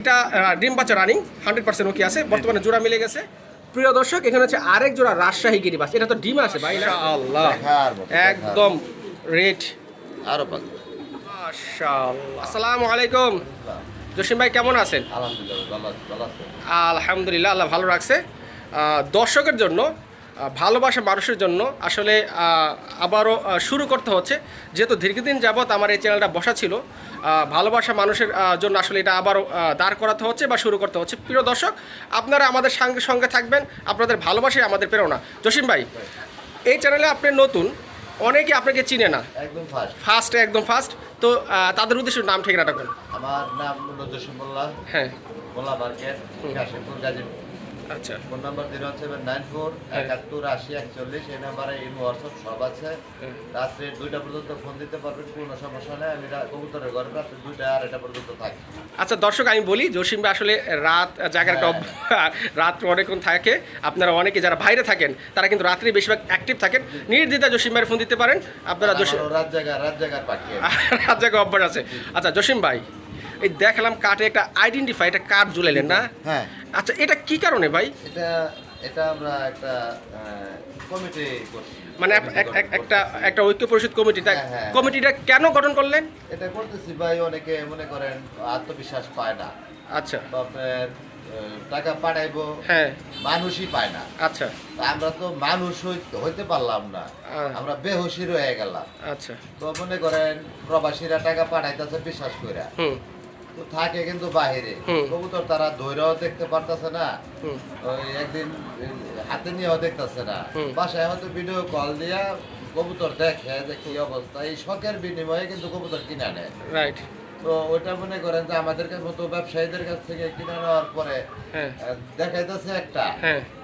এটা ডিম বাচ্চা রানিং 100% ওকে আছে, বর্তমানে জোড়া মিলে গেছে। প্রিয় দর্শক, এখানে হচ্ছে আরেক জোড়া রাজশাহী গিরিবাস। এটা তো ডিম আছে ভাই, মাশাআল্লাহ একদম রেড আরো পাক। মাশাআল্লাহ। আসসালামু আলাইকুম জসিম ভাই, কেমন আছেন? আলহামদুলিল্লাহ, আল্লাহ ভালো রাখছে। দর্শকের জন্য, ভালোবাসা মানুষের জন্য আসলে আবারও শুরু করতে হচ্ছে, যেহেতু দীর্ঘদিন যাবৎ আমার এই চ্যানেলটা বসা ছিল। ভালোবাসা মানুষের জন্য আসলে এটা আবারও দাঁড় করাতে হচ্ছে বা শুরু করতে হচ্ছে। প্রিয় দর্শক, আপনারা আমাদের সঙ্গে সঙ্গে থাকবেন, আপনাদের ভালোবাসাই আমাদের প্রেরণা। জসিম ভাই, এই চ্যানেলে আপনি নতুন, অনেকে আপনাকে চিনে না, একদম ফার্স্ট তো তাদের উদ্দেশ্যে নাম ঠিকানাটা কোন? আমার নাম জসিম মোল্লা। হ্যাঁ, মোল্লা মার্কেট, কাশিমপুর, গাজীপুর। আচ্ছা। Phone number 01794 71 80 41। এই নাম্বারে ইমো হোয়াটসঅ্যাপ সব আছে। রাত্রে 2টা পর্যন্ত ফোন দিতে পারবেন, কোনো সমস্যা নেই। আমি কবুতরের ঘরে রাত্রে 2টা আর 2টা পর্যন্ত থাকি। আচ্ছা দর্শক, আমি বলি, জসিম ভাই আসলে রাত জায়গার একটা রাত্রে অনেকক্ষণ থাকে। আপনারা অনেকে যারা বাইরে থাকেন তারা কিন্তু রাত্রে বেশিরভাগ অ্যাক্টিভ থাকেন। নির্দ্বিধায় জসিম ভাইয়ের ফোন দিতে পারেন আপনারা। রাত জায়গার পাখি, রাত জায়গা অভ্যাস আছে। আচ্ছা জসিম ভাই, এই দেখলাম কাঠে একটা আইডেন্টিফাই, একটা কার্ড ঝুলাইলেন না? হ্যাঁ। আচ্ছা, এটা কি কারণে ভাই? এটা আমরা একটা কমিটি করছি, মানে একটা ঐক্য পরিষদ কমিটি। কমিটিটা কেন গঠন করলেন? এটা করতেছি ভাই, অনেকে মনে করেন আত্মবিশ্বাস পায় না। আচ্ছা। আপনার টাকা পাঠাইবো, হ্যাঁ, মানুষই পায় না। আচ্ছা। আমরা তো মানুষ হইতে পারলাম না, আমরা বেহুশি রয়ে গেলাম। আচ্ছা। তো মনে করেন প্রবাসীরা টাকা পাঠাইতেছে বিশ্বাস করে, তো থাকে কিন্তু বাহিরে। কবুতর তারা ধৈর্য দেখতে পারতেছে না, ওই একদিন হাতে নিয়েও দেখতেছে না, বাসায় হয়তো ভিডিও কল দিয়া কবুতর দেখে যে কি অবস্থা। এই শখের বিনিময়ে কিন্তু কবুতর কিনে নেয়। রাইট। তো ওইটা মনে করেন যে আমাদের মতো ব্যবসায়ীদের কাছ থেকে কিনে নেওয়ার পরে দেখাইতেছে একটা,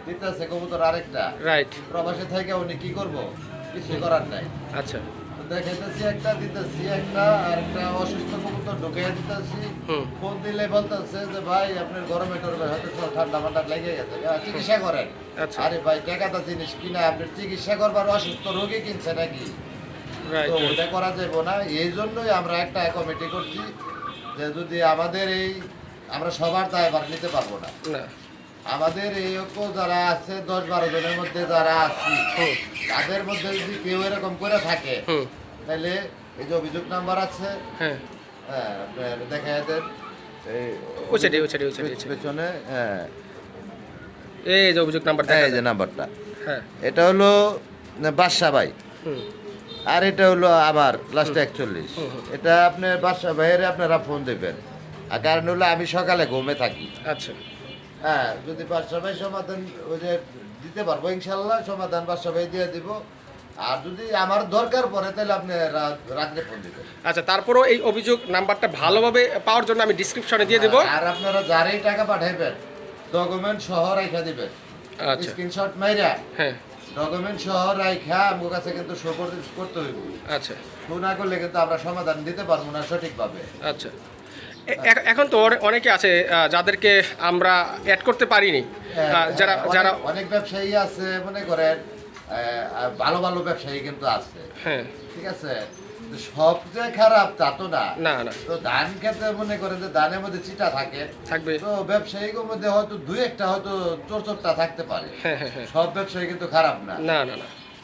দিতেছে কবুতর আরেকটা। রাইট। প্রবাসে থেকে উনি কি করবো, কিছু করার নাই। আচ্ছা। দেখাইতেছি একটা, দিতেছি একটা, আর একটা অসুস্থ কবুতর ঢুকিয়ে দিতেছি। ফোন দিলে বলতেছে যে ভাই আপনার গরমে টরমে হয়তো ঠান্ডা ফান্ডা লেগে গেছে, চিকিৎসা করেন। আরে ভাই টাকাটা জিনিস কিনা আপনার চিকিৎসা করবার, অসুস্থ রোগী কিনছে নাকি? তো ওটা করা যাবে না। এই জন্যই আমরা একটা কমিটি করছি যে যদি আমাদের এই, আমরা সবার দায়ভার নিতে পারবো না। আমাদের এই যারা আছে 10-12 জনের মধ্যে যারা আছি, তাদের মধ্যে যদি কেউ এরকম করে থাকে, তাহলে এই যে অভিযোগ নাম্বার আছে, দেখা যাদের পেছনে এই যে অভিযোগ নাম্বার, এই যে নাম্বারটা, এটা হলো বাদশা ভাই, আর এটা হলো আমার লাস্ট 41। এটা আপনার বাদশা ভাইয়ের আপনারা ফোন দেবেন। আর কারণ হলো আমি সকালে ঘুমে থাকি। আচ্ছা। হ্যাঁ, যদি বাদশা ভাই সমাধান ওই যে দিতে পারবো ইনশাল্লাহ, সমাধান বাদশা ভাই দিয়ে দিব। আর যদি আমার দরকার পড়ে তাহলে আপনি রাত্রে ফোন দিবেন। আচ্ছা, তারপরও এই অভিযোগ নাম্বারটা ভালোভাবে পাওয়ার জন্য আমি ডিসক্রিপশনে দিয়ে দেবো। আর আপনারা যারাই টাকা পাঠাইবেন ডকুমেন্ট সহ রাইখা দিবেন। আচ্ছা। স্ক্রিনশট মাইরা, হ্যাঁ, ডকুমেন্ট সহ রাইখা আমার কাছে কিন্তু শো করতে হইব। আচ্ছা। শো না করলে কিন্তু আমরা সমাধান দিতে পারবো না সঠিকভাবে। আচ্ছা। এখন তো অনেকে আছে যাদেরকে আমরা অ্যাড করতে পারিনি, যারা যারা অনেক ব্যবসায়ী আছে, মনে করেন ভালো ভালো ব্যবসায়ী কিন্তু আছে। হ্যাঁ, ঠিক আছে, সব যে খারাপ তা তো না। তো ধান খেতে মনে করেন যে ধানের মধ্যে চিটা থাকবে, তো ব্যবসায়ীর মধ্যে হয়তো 2-1টা হয়তো চোরচোরটা থাকতে পারে। সব ব্যবসায়ী কিন্তু খারাপ না।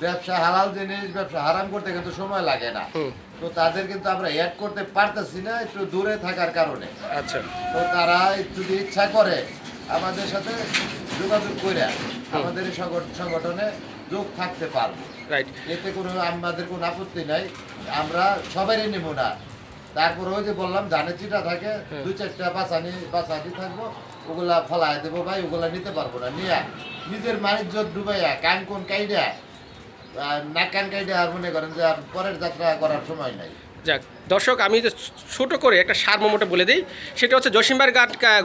ব্যবসা হালাল জিনিস, ব্যবসা হারাম করতে কিন্তু সময় লাগে না। তো তাদের কিন্তু আমরা অ্যাড করতে পারতেছি না, একটু দূরে থাকার কারণে। আচ্ছা। তো তারা যদি ইচ্ছা করে আমাদের সাথে যোগাযোগ করে আমাদের এই সংগঠনে যোগ থাকতে পারবো। রাইট। এতে কোনো আমাদের কোনো আপত্তি নাই, আমরা সবারই নেব না। তারপরে ওই যে বললাম ধানের চিটা থাকে, 2-4টা বাছানি থাকবো, ওগুলা ফলায় দেবো ভাই, ওগুলা নিতে পারবো না। নিয়ে নিজের বাণিজ্য ডুবাইয়া কান কোন কাইডা নাকান কাইডা আর মনে করেন যে পরের যাত্রা করার সময় নাই। যাক দর্শক, আমি যে ছোট করে একটা সারমর্মটা বলে দিই, সেটা হচ্ছে জসিম ভাইয়ের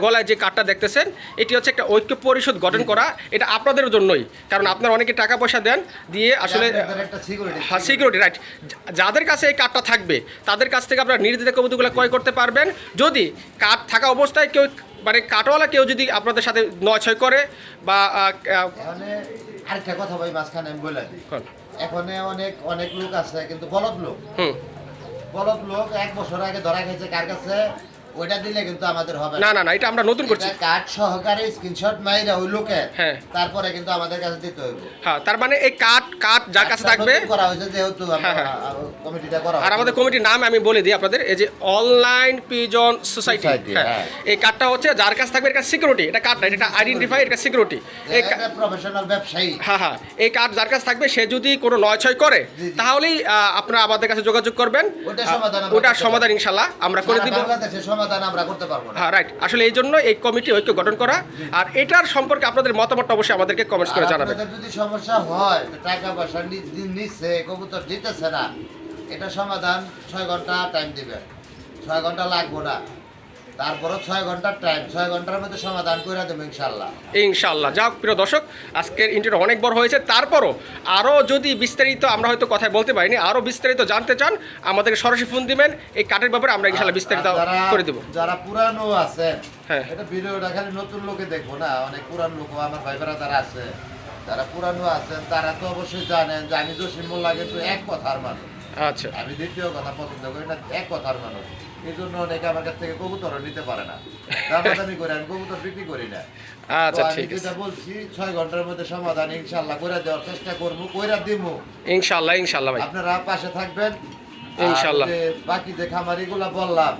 গলায় যে কার্ডটা দেখতেছেন, এটি হচ্ছে একটা ঐক্য পরিষদ গঠন করা। এটা আপনাদের জন্যই, কারণ আপনারা অনেকে টাকা পয়সা দেন দিয়ে আসলে সিকিউরিটি। রাইট। যাদের কাছে এই কার্ডটা থাকবে তাদের কাছ থেকে আপনারা নির্দ্বিধায় কবুতরগুলো ক্রয় করতে পারবেন। যদি কার্ড থাকা অবস্থায় কেউ, মানে কার্ডওয়ালা কেউ যদি আপনাদের সাথে 9-6 করে বা আরেকটা কথা ভাই মাঝখানে আমি বলে দিই, এখন অনেক লোক আছে কিন্তু বলদ লোক 1 বছর আগে ধরা গেছে কার কাছে, ওইটা দিলে কিন্তু আমাদের হবে না না না, এটা আমরা নতুন করছি। কার্ড সহকারে স্ক্রিনশট মাইরা ওই লোকে, হ্যাঁ, তারপরে কিন্তু আমাদের কাছে দিতে হবে। হ্যাঁ, তার মানে এই কার্ড যার কাছে থাকবে করা হয়েছে যেহেতু কমিটিটা করা, আর আমাদের কমিটির নাম আমি বলে দিই আপনাদের, এই যে অনলাইন পিজন সোসাইটি। হ্যাঁ, এই কার্ডটা হচ্ছে যার কাছে থাকবে, এটা সিকিউরিটি, এটা কার্ড না, এটা আইডেন্টিফাই, এটা সিকিউরিটি। এই প্রফেশনাল ব্যবসায়ী, হ্যাঁ হ্যাঁ, এই কার্ড যার কাছে থাকবে সে যদি কোনো নয়-ছয় করে তাহলেই আপনারা আমাদের কাছে যোগাযোগ করবেন, ওটা সমাধান ইনশাল্লাহ আমরা করে দিব। বাংলাদেশের সমাধান আমরা করতে পারবো না। হ্যাঁ, রাইট। আসলে এই জন্য এই কমিটি ঐক্য গঠন করা, আর এটার সম্পর্কে আপনাদের মতামত অবশ্যই আমাদেরকে কমেন্টস করে জানাবেন। যদি সমস্যা হয়, টাকা পয়সা নিচ্ছে, কবুতর দিতেছে না, এটা সমাধান 6 ঘন্টা টাইম দিবেন, 6 ঘন্টা লাগবো না, তারপরও 6 ঘন্টার টাইম, 6 ঘন্টার মধ্যে সমাধান করে দেবো ইনশাল্লাহ। ইনশাল্লাহ। যাক প্রিয় দর্শক, আজকের ইন্টারভিউ অনেক বড় হয়েছে, তারপরও আরও যদি বিস্তারিত আমরা হয়তো কথায় বলতে পারিনি, আরও বিস্তারিত জানতে চান আমাদেরকে সরাসরি ফোন দিবেন, এই কার্ডের ব্যাপারে আমরা ইনশাল্লাহ বিস্তারিত করে দেবো। যারা পুরানো আছেন, হ্যাঁ, এটা ভিডিওটা খালি নতুন লোকে দেখবো না, অনেক পুরান লোক আমার ভাই যারা আছে, যারা পুরানো আছেন তারা তো অবশ্যই জানেন যে আমি জসিম মোল্লা কিন্তু এক কথার মানুষ। আচ্ছা, আমি দ্বিতীয় কথা পছন্দ করি না, এক কথার মানুষ। এই জন্য অনেকে আমার কাছ থেকে কবুতর নিতে পারে না, দামাদামি করে, আমি কবুতর বিক্রি করি না। আচ্ছা, আমি ঠিক যেটা আছে। বলছি 6 ঘন্টার মধ্যে সমাধান ইনশাল্লাহ করে দেওয়ার চেষ্টা করবো, কইরা দিমু ইনশাল্লাহ, ইনশাল্লাহ ভাই, আপনারা পাশে থাকবেন ইনশাল্লাহ। বাকি যে খামারিগুলা বললাম,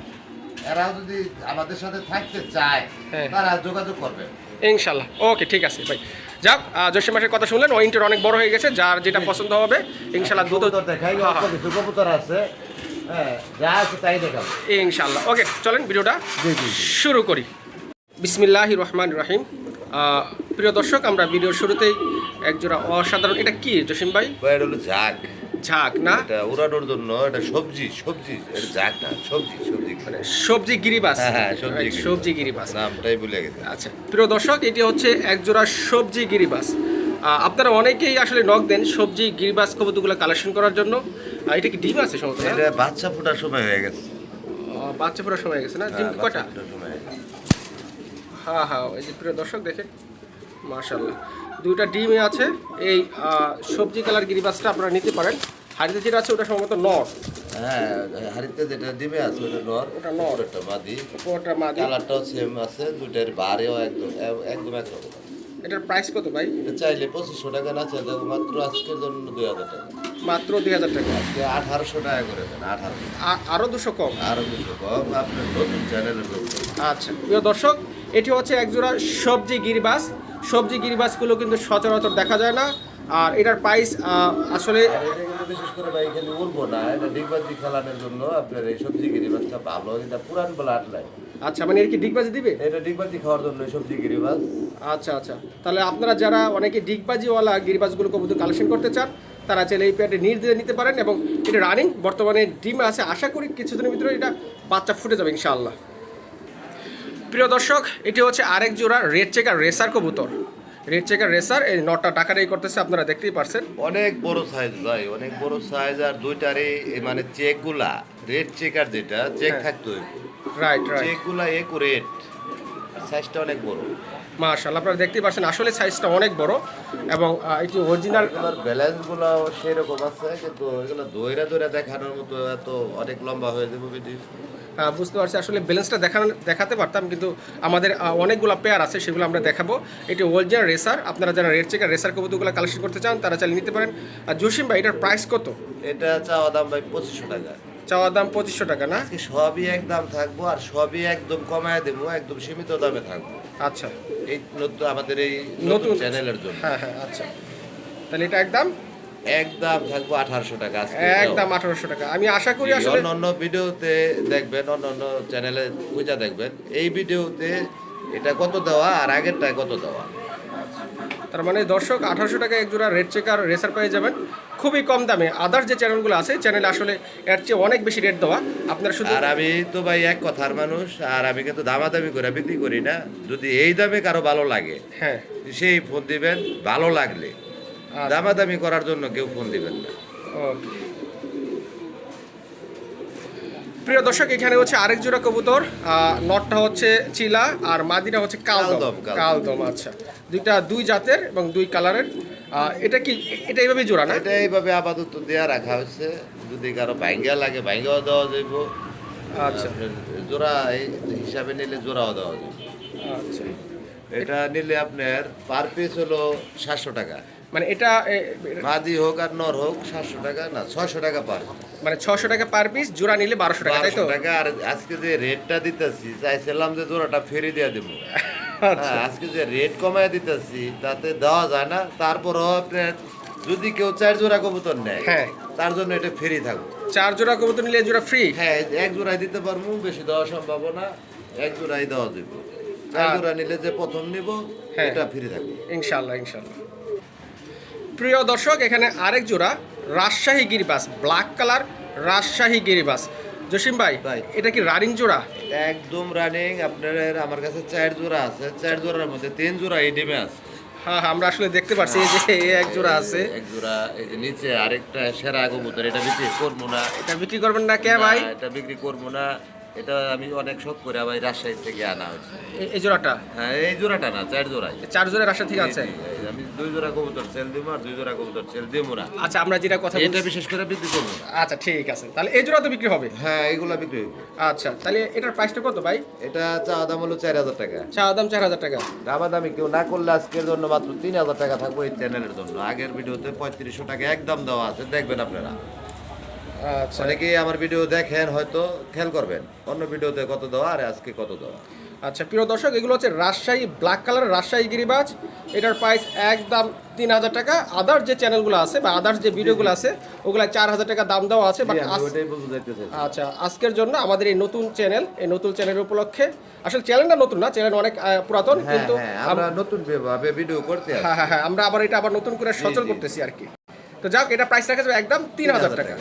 এরা যদি আমাদের সাথে থাকতে চায় হ্যাঁ, তারা যোগাযোগ করবে ইনশাল্লাহ। ওকে, ঠিক আছে ভাই। যাক, জসিম মাসের কথা শুনলেন, ও ইন্টার অনেক বড় হয়ে গেছে, যার যেটা পছন্দ হবে ইনশাল্লাহ দুটো কবুতর দেখাই, অল্প কিছু কবুতর আছে, হ্যাঁ, যা আছে তাই দেখাবো ইনশাল্লাহ। ওকে, চলেন ভিডিওটা জি জি জি। শুরু করি। বিসমিল্লাহির রহমানির রহিম। প্রিয় দর্শক, আমরা ভিডিওর শুরুতেই একজোড়া অসাধারণ, এটা কি জসিম ভাই? এটা হলো ঝাঁক, ঝাঁক না? এটা উড়ানোর জন্য, এটা সবজি, এটা ঝাঁক না, সবজি মানে সবজি গিরিবাস। হ্যাঁ, হ্যাঁ, সবজি Right, গিরিবাস। সবজি গিরিবাস। নামটাই ভুলে গেছে। আচ্ছা প্রিয় দর্শক, এটি হচ্ছে একজোড়া সবজি গিরিবাস। আপনারা অনেকেই আসলে নক দেন সবজি গিরিবাস কবুতরগুলো কালেকশন করার জন্য। এটা কি ডিম আছে সম্ভবত? এটা বাচ্চা ফোটার সময় হয়ে গেছে। বাচ্চা ফোটার সময় গেছে না? ডিম হ্যাঁ, কটা? বাচ্চা ফোটার সময় হয়ে গেছে। হ্যাঁ হ্যাঁ, এই যে প্রিয় দর্শক দেখেন, মাশাআল্লাহ দুইটা ডিমে আছে। এই সবজি কালার গিরিবাসটা আপনারা নিতে পারেন। হাড়িতে যেটা আছে ওটা সম্ভবত নর। হ্যাঁ, হাড়িতে যেটা ডিমে আছে ওটা নর, ওটা নর, ওটা মাদি, ওটা মাদি। কালারটাও সেম আছে, দুইটার বারেও একদম একরকম। এটার প্রাইস কত ভাই? এটা চাইলে 2500 টাকা, না চাইলে মাত্র আজকের জন্য 2000 টাকা। মাত্র 2000 টাকা। আজকে 1800 টাকা করে দেন, 1800। আরও 200 কম? আরো কিছু কম, আপনার নতুন চ্যানেলের জন্য। আচ্ছা প্রিয় দর্শক, এটি হচ্ছে একজোড়া সবজি গিরিবাস। সবজি গিরিবাসগুলো কিন্তু সচরাচর দেখা যায় না, আর এটার প্রাইস আসলে আর এটা কিন্তু বিশেষ করে ভাই এখানে উড়বো না, এটা ডিগবাজি খেলানোর জন্য আপনার এই সবজি গিরিবাসটা ভালো, এটা পুরান বেলা আটলাই। আচ্ছা, মানে এর কি ডিগবাজি দিবে? এটা ডিগবাজি খাওয়ার জন্য এই সবজি গিরিবাস। আচ্ছা আচ্ছা, তাহলে আপনারা যারা অনেকে ডিগবাজিওয়ালা গিরিবাসগুলো কবুতর কালেকশন করতে চান তারা চাইলে এই প্যাডে নির্দিষ্ট নিতে পারেন, এবং এটা রানিং বর্তমানে ডিম আছে। আশা করি কিছুদিনের ভিতরে এটা বাচ্চা ফুটে যাবে ইনশাআল্লাহ। প্রিয় দর্শক, এটি হচ্ছে আরেক জোড়া রেড চেকার রেসার কবুতর। রেড চেকার রেসার, এই নটটা টাকাটাই করতেছে, আপনারা দেখতেই পারছেন। অনেক বড় সাইজ ভাই, অনেক বড় সাইজ, আর দুইটারে মানে চেকগুলা রেড চেকার যেটা চেক হ্যাঁ, থাকতো, রাইট রাইট, চেকগুলা একুরেট, সাইজটা অনেক বড়। মাশাআল্লাহ, আপনারা দেখতেই পাচ্ছেন আসলে সাইজটা অনেক বড়, এবং এটি অরিজিনাল। এগুলোর ব্যালেন্সগুলো সেরকম আছে, কিন্তু এগুলো দইরা দেখানোর মতো এত অনেক লম্বা হয়ে যাবে ভিডিও। বুঝতে পারছি, আসলে ব্যালেন্সটা দেখাতে পারতাম, কিন্তু আমাদের অনেকগুলো পেয়ার আছে, সেগুলো আমরা দেখাবো। এটি অরিজিনাল রেসার। আপনারা যারা রেড চেকার রেসার কবুতরগুলো কালেকশন করতে চান তারা চাইলে নিতে পারেন। আর জসিম ভাই, এটার প্রাইস কত? এটা চাওয়া দাম ভাই 2500 টাকা। চাওয়া দাম 2500 টাকা না? আজকে সবই একদম থাকবো, আর সবই একদম কমায় দেবো, একদম সীমিত দামে থাকবো। আচ্ছা, এই নতুন আমাদের এই নতুন চ্যানেলের জন্য। হ্যাঁ হ্যাঁ, আচ্ছা, তাহলে এটা একদম থাকবো 1800 টাকা আজকে। একদম 1800 টাকা। আমি আশা করি আসলে অন্য ভিডিওতে দেখবেন, অন্য চ্যানেলে খুঁজে দেখবেন, এই ভিডিওতে এটা কত দেওয়া আর আগেরটা কত দেওয়া। তার মানে দর্শক 1800 টাকা এক জোড়া রেড চেকার রেসার পেয়ে যাবেন খুবই কম দামে। আদার্স যে চ্যানেলগুলো আছে চ্যানেলে আসলে এর চেয়ে অনেক বেশি রেট দেওয়া। আপনারা শুধু, আর আমি তো ভাই এক কথার মানুষ, আর আমি কিন্তু দামাদামি করে বিক্রি করি না। যদি এই দামে কারো ভালো লাগে, হ্যাঁ, সেই ফোন দিবেন, ভালো লাগলে। আচ্ছা। দামাদামি করার জন্য কেউ ফোন দিবেন না। ওকে প্রিয় দর্শক, এখানে হচ্ছে আরেক জোড়া কবুতর। নটটা হচ্ছে চিলা আর মাদিটা হচ্ছে কালদম। কালদম, আচ্ছা, দুই জাতের এবং দুই কালারের। এটা কি এটা এইভাবে জোড়া না? এটা এইভাবে আপাতত দেয়া রাখা হয়েছে, যদি কারো ভাঙ্গা লাগে ভাঙ্গাও দেওয়া যাইব, আচ্ছা আপনার জোড়া এই হিসাবে নিলে জোড়াও দেওয়া যাবে। আচ্ছা, এটা নিলে আপনার পার পিস হলো 700 টাকা, মানে এটা মাদি হোক আর নর হোক 700 টাকা না 600 টাকা পার, মানে 600 টাকা পার পিস, জোড়া নিলে 1200 টাকা, তাই তো? 1200 টাকা। আর আজকে যে রেটটা দিতেছি চাইছিলাম যে জোড়াটা ফ্রি দিয়ে দেবো, আচ্ছা আজকে যে রেট কমায় দিতেছি তাতে দেওয়া যায় না। তারপরও আপনার যদি কেউ 4 জোড়া কবুতর নেয়, হ্যাঁ, তার জন্য এটা ফ্রি থাকবে। 4 জোড়া কবুতর নিলে জোড়া ফ্রি। হ্যাঁ, এক জোড়াই দিতে পারবো, বেশি দেওয়া সম্ভব না, এক জোড়াই দেওয়া দিব। 4 জোড়া নিলে যে প্রথম নিব হ্যাঁ। এটা ফ্রি থাকবে ইনশাআল্লাহ ইনশাআল্লাহ। প্রিয় দর্শক, এখানে আরেক জোড়া রাজশাহী গিরিবাস, ব্ল্যাক কালার রাজশাহী গিরিবাস। জসিম ভাই, ভাই। এটা কি রানিং জোড়া? এটা একদম রানিং। আপনার আমার কাছে 4 জোড়া আছে, 4 জোড়ার মধ্যে 3 জোড়া এই ডিমে আছে। হ্যাঁ হ্যাঁ, আমরা আসলে দেখতে পাচ্ছি এই যে এই এক জোড়া আছে। এক জোড়া এই যে নিচে আরেকটা সেরা কবুতর, এটা বিক্রি করবো না। এটা বিক্রি করবেন না কে ভাই? না, এটা বিক্রি করবো না। এটা আমি অনেক শখ করে ভাই রাজশাহী থেকে আনা হয়েছে। এই জোড়াটা? হ্যাঁ, এই জোড়াটা না, 4 জোড়াই। 4 জোড়া রাজশাহী থেকে আছে। আমি 2 জোড়া কবুতর সেল দিব আর 2 জোড়া কবুতর সেল দিব না। আচ্ছা, আমরা যেটা কথা এটা বলছি, বিশেষ করে বিক্রি করবো না। আচ্ছা ঠিক আছে, তাহলে এই জোড়া তো বিক্রি হবে। হ্যাঁ, এইগুলা বিক্রি হবে। আচ্ছা, তাহলে এটার প্রাইসটা কত ভাই? এটা চাওয়া দাম হলো 4000 টাকা। চাওয়া দাম 4000 টাকা। দামাদামি কেউ না করলে আজকের জন্য মাত্র 3000 টাকা থাকবে এই চ্যানেলের জন্য। আগের ভিডিওতে 3500 টাকা একদম দেওয়া আছে, দেখবেন আপনারা। আচ্ছা অনেকেই আমার ভিডিও দেখেন, হয়তো খেয়াল করবেন অন্য ভিডিওতে কত দেওয়া আর আজকে কত দেওয়া। আচ্ছা, প্রিয় দর্শক, এগুলো হচ্ছে রাজশাহী ব্ল্যাক কালার রাজশাহী গিরিবাজ। এটার প্রাইস একদম 3000 টাকা। আদার্স যে চ্যানেলগুলো আছে বা আদার্স যে ভিডিওগুলো আছে ওগুলো 4000 টাকা দাম দেওয়া আছে। বাট আমি ওটাই বলতে চাইতেছি। আচ্ছা, আজকের জন্য আমাদের এই নতুন চ্যানেল, এই নতুন চ্যানেলের উপলক্ষে, আসলে চ্যানেলটা নতুন না, চ্যানেল অনেক পুরাতন, হ্যাঁ, কিন্তু হ্যাঁ, আমরা নতুন ভাবে ভিডিও করতে আছি। হ্যাঁ হ্যাঁ হ্যাঁ, আমরা আবার এটা আবার নতুন করে সচল জি। করতেছি আর কি। তো যাক, এটা প্রাইস রাখা যাবে একদম 3000 টাকা।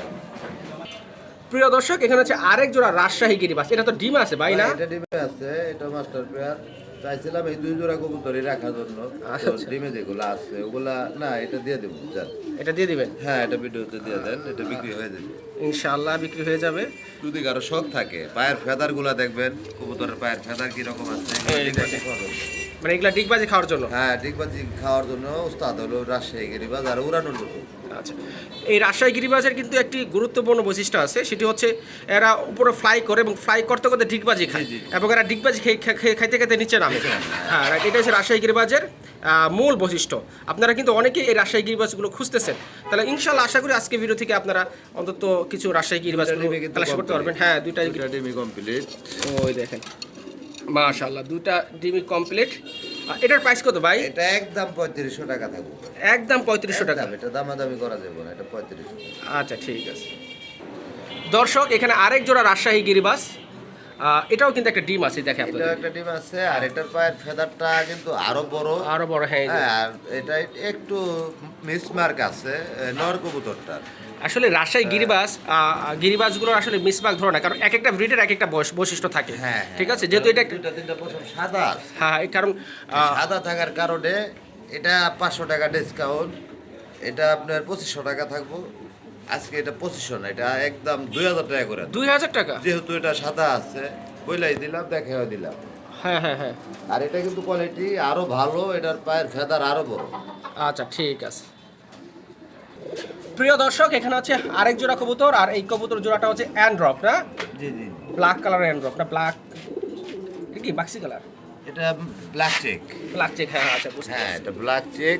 প্রিয় দর্শক, এখানে হচ্ছে আরেক জোড়া রাজশাহী গিরিবাজ। এটা তো ডিম আছে ভাই না? এটা ডিমে আছে, এটা মাস্টার পেয়ার। চাইছিলাম এই 2 জোড়া কবুতরই রাখার জন্য। আচ্ছা। তো ডিমে যেগুলো আছে ওগুলা না, এটা দিয়ে দেবো জান। এটা দিয়ে দিবেন? হ্যাঁ, এটা ভিডিওতে দিয়ে দেন, এটা বিক্রি হয়ে যাবে ইনশাআল্লাহ বিক্রি হয়ে যাবে। যদি কারো শখ থাকে। পায়ের ফেদার গুলা দেখবেন, কবুতরের পায়ের ফেদার কিরকম আছে। এই দেখেন। মানে এগুলা ডিগবাজি খাওয়ার জন্য? হ্যাঁ, ডিগবাজি খাওয়ার জন্য উস্তাদ হলো রাজশাহী গিরিবাজ আর উড়ানোর জন্য। আচ্ছা, এই রাজশাহী গিরিবাজের কিন্তু একটি গুরুত্বপূর্ণ বৈশিষ্ট্য আছে, সেটি হচ্ছে এরা উপরে ফ্লাই করে এবং ফ্লাই করতে করতে ডিগবাজি খায়, জি, জি। এবং এরা ডিগবাজি খাইতে খাইতে নিচে নামে। হ্যাঁ, right, এটা হচ্ছে রাজশাহী গিরিবাজের মূল বৈশিষ্ট্য। আপনারা কিন্তু অনেকেই এই রাজশাহী গিরিবাজগুলো খুঁজতেছেন, তাহলে ইনশাল্লাহ আশা করি আজকে ভিডিও থেকে আপনারা অন্তত কিছু রাজশাহী গিরিবাজগুলো দুইটা ডিমই কিন্তু কালেকশন করতে পারবেন। complete। হ্যাঁ, দুইটাই দুইটা ডিমই কমপ্লিট। ওই দেখেন, মাশাআল্লাহ, দুইটা ডিমি কমপ্লিট। এটার প্রাইস কত ভাই? এটা একদম 3500 টাকা থাকবে। একদম 3500 টাকা। একদম, এটা দামাদামি করা যাবে না, এটা 3500। আচ্ছা ঠিক আছে। দর্শক, এখানে আরেক জোড়া রাজশাহী গিরিবাস। এটাও কিন্তু একটা ডিম আছে, দেখে এটা আপনাদের একটা ডিম আছে আর এটার পায়ের ফেদারটা কিন্তু আরো বড়। আরো বড়। হ্যাঁ, এই যে। হ্যাঁ, আর এটা একটু মিসমার্ক আছে নর কবুতরটার। আসলে রাজশাহী গিরিবাস, গিরিবাসগুলোর আসলে মিসমার্ক ধরো না, কারণ এক একটা ব্রিডের এক একটা বৈশিষ্ট্য থাকে। হ্যাঁ, ঠিক আছে, যেহেতু এটা 2-3টা প্রথম সাদা আছে। হ্যাঁ, এই কারণ সাদা থাকার কারণে এটা 500 টাকা ডিসকাউন্ট। এটা আপনার 2500 টাকা থাকবো। আজকে এটা 2500 না, এটা একদম 2000 টাকা করে। 2000 টাকা। যেহেতু এটা সাদা আছে বইলাই দিলাম, দেখাও দিলাম। হ্যাঁ হ্যাঁ হ্যাঁ। আর এটা কিন্তু কোয়ালিটি আরো ভালো, এটার পায়ের ফেদার আরো বড়। আচ্ছা ঠিক আছে। প্রিয় দর্শক, এখানে হচ্ছে আরেক জোড়া কবুতর, আর এই কবুতর জোড়াটা হচ্ছে অ্যান্ড্রপ না? জি জি। ব্ল্যাক কালার অ্যান্ড্রপ না? ব্ল্যাক, এটা কি বাক্সি কালার? এটা ব্ল্যাক চেক। ব্ল্যাক চেক, হ্যাঁ আচ্ছা বুঝতে হ্যাঁ, পারছি। এটা ব্ল্যাক চেক।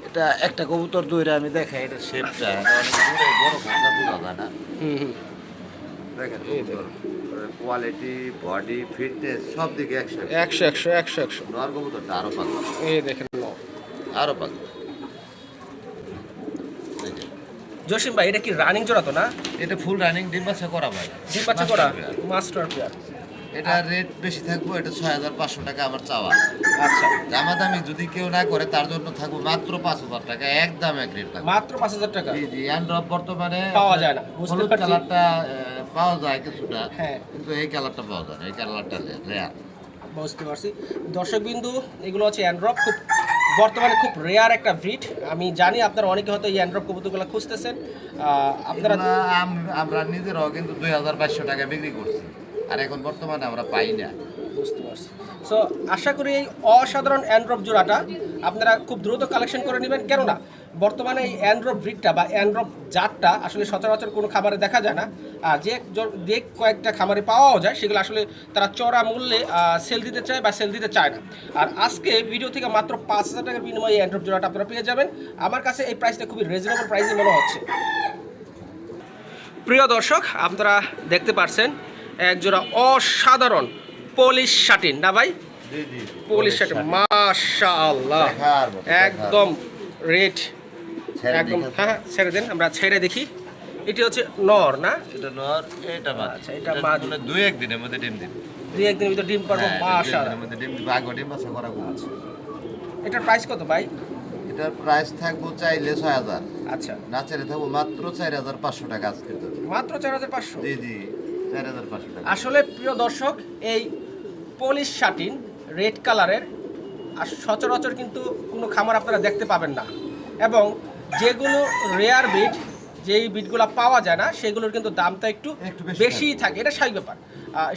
এটা একটা কবুতর দইরা আমি দেখাই, এটা শেপটা অনেক দূরে, বড় কথা বোঝা যায় না। হুম হুম। দেখেন কবুতর কোয়ালিটি, বডি, ফিটনেস সব দিকে 100। 100 নর কবুতরটা আরো পাগল, এই দেখেন। আরো পাগল। জসিম ভাই, এটা কি রানিং জোড়া তো না? এটা ফুল রানিং ডিম বাচ্চা করা ভাই। ডিম বাচ্চা করা Master pair। Master pair. এটা রেট বেশি থাকবো, এটা 6500 টাকা আমার চাওয়া। আচ্ছা, দামাদামি যদি কেউ না করে তার জন্য থাকবো মাত্র 5000 টাকা, একদম এক রেট থাকবে। মাত্র 5000 টাকা। জি জি। অ্যান্ড্রপ বর্তমানে পাওয়া যায় না, বুঝতে হলুদ পারছি। কালারটা পাওয়া যায় কিছুটা, হ্যাঁ। কিন্তু এই কালারটা পাওয়া যায় না, এই কালারটা রেয়ার। বুঝতে পারছি। দর্শকবিন্দু, এগুলো হচ্ছে অ্যান্ড্রপ, খুব বর্তমানে খুব রেয়ার একটা ব্রিড। আমি জানি আপনারা অনেকে হয়তো এই অ্যান্ড্রপ কবুতরগুলো খুঁজতেছেন। আপনারা আমরা নিজেরাও কিন্তু 2200 টাকা বিক্রি করছি, আর এখন বর্তমানে আমরা পাই না। বুঝতে পারছি। সো আশা করি এই অসাধারণ অ্যান্ড্রপ জোড়াটা আপনারা খুব দ্রুত কালেকশন করে নেবেন, কেননা বর্তমানে এই অ্যান্ড্রপ ব্রিডটা বা অ্যান্ড্রপ জাতটা আসলে সচরাচর কোনো খাবারে দেখা যায় না। আর যে কয়েকটা খামারে পাওয়াও যায় সেগুলো আসলে তারা চড়া মূল্যে সেল দিতে চায় বা সেল দিতে চায় না। আর আজকে ভিডিও থেকে মাত্র 5,000 টাকার বিনিময়ে এই অ্যান্ড্রপ জোড়াটা আপনারা পেয়ে যাবেন। আমার কাছে এই প্রাইসটা খুবই রিজনেবল প্রাইসে মনে হচ্ছে। প্রিয় দর্শক, আপনারা দেখতে পাচ্ছেন এক জোড়া অসাধারণ পলিশ শাটিন না ভাই? পলিশ শাটিন, মাশাআল্লাহ, একদম রেড, একদম। হ্যাঁ, ছেড়ে দেন, আমরা ছেড়ে দেখি। এটি হচ্ছে নর না? এটা নর, এটা মাদি। আচ্ছা, এটা মাদি। মানে 2-1 দিনের মধ্যে ডিম দিবে। 2-1 দিনের ভিতর ডিম পারবো, মাশাআল্লাহ। এর মধ্যে ডিম দিবে, আগে ডিম বাচ্চা করা আছে। এটার প্রাইস কত ভাই? এটার প্রাইস থাকবো চাইলে 6,000। আচ্ছা, না চাইলে থাকবো মাত্র 4,500 টাকা আজকে। মাত্র 4,500? জি জি, 4,500 টাকা। আসলে প্রিয় দর্শক, এই পলিশ শাটিন রেড কালারের আর সচরাচর কিন্তু কোনো খামার আপনারা দেখতে পাবেন না, এবং যেগুলো রেয়ার বিট, যেই বিটগুলো পাওয়া যায় না সেগুলোর কিন্তু দামটা একটু বেশিই থাকে। এটা স্বাভাবিক ব্যাপার,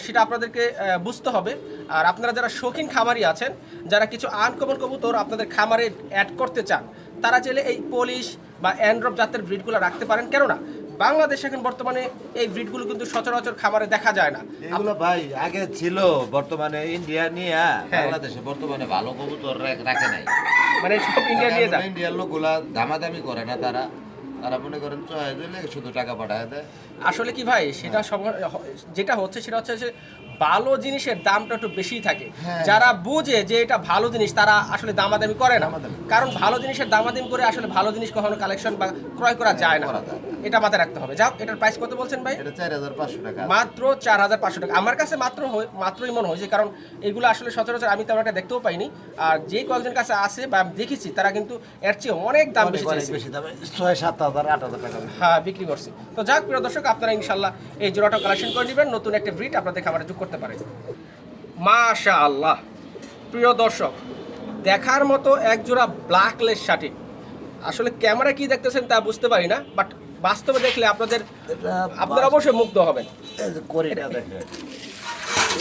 সেটা আপনাদেরকে বুঝতে হবে। আর আপনারা যারা শৌখিন খামারি আছেন, যারা কিছু আনকমন কবুতর আপনাদের খামারে অ্যাড করতে চান, তারা চাইলে এই পলিশ বা অ্যান্ড্রপ জাতের ব্রিডগুলো রাখতে পারেন। কেননা বাংলাদেশে এখন বর্তমানে এই ব্রিডগুলো কিন্তু সচরাচর খামারে দেখা যায় না। এগুলো ভাই আগে ছিল, বর্তমানে ইন্ডিয়া নিয়ে বাংলাদেশে বর্তমানে ভালো কবুতর রাখে নাই। মানে সব ইন্ডিয়া নিয়ে যায়। ইন্ডিয়ার লোকগুলা দামাদামি করে না, তারা মনে করেন চয়েস দিলে শুধু টাকা পাঠায় দেয়। আসলে কি ভাই, সেটা যেটা হচ্ছে সেটা হচ্ছে যে ভালো জিনিসের দামটা একটু বেশিই থাকে। যারা বুঝে যে এটা ভালো জিনিস তারা আসলে দামাদামি করে না, কারণ ভালো জিনিসের দামাদামি করে আসলে ভালো জিনিস কখনো কালেকশন বা ক্রয় করা যায় না। এটা মাথায় রাখতে হবে। যাও, এটার প্রাইস কত বলছেন ভাই? এটা 4,500 টাকা। মাত্র 4,500 টাকা। আমার কাছে মাত্রই মনে হয়েছে, কারণ এগুলো আসলে সচরাচর আমি তেমন একটা দেখতেও পাইনি। আর যে কয়েকজন কাছে আছে বা আমি দেখেছি তারা কিন্তু এর চেয়ে অনেক দাম বেশি চাইছে। বেশি দামে 6,000, 7,000, 8,000 টাকা হ্যাঁ বিক্রি করছে। তো যাক প্রিয় দর্শক, আপনারা ইনশাল্লাহ এই জোড়াটা কালেকশন করে নেবেন, নতুন একটা ব্রিড আপনাদের খাবারে যোগ করতে পারেন। মাশাআল্লাহ, প্রিয় দর্শক, দেখার মতো এক জোড়া ব্ল্যাকলেস শাটিন। আসলে ক্যামেরা কি দেখতেছেন তা বুঝতে পারি না, বাট বাস্তবে দেখলে আপনারা অবশ্যই মুগ্ধ হবেন। কোরিটা দেখেন,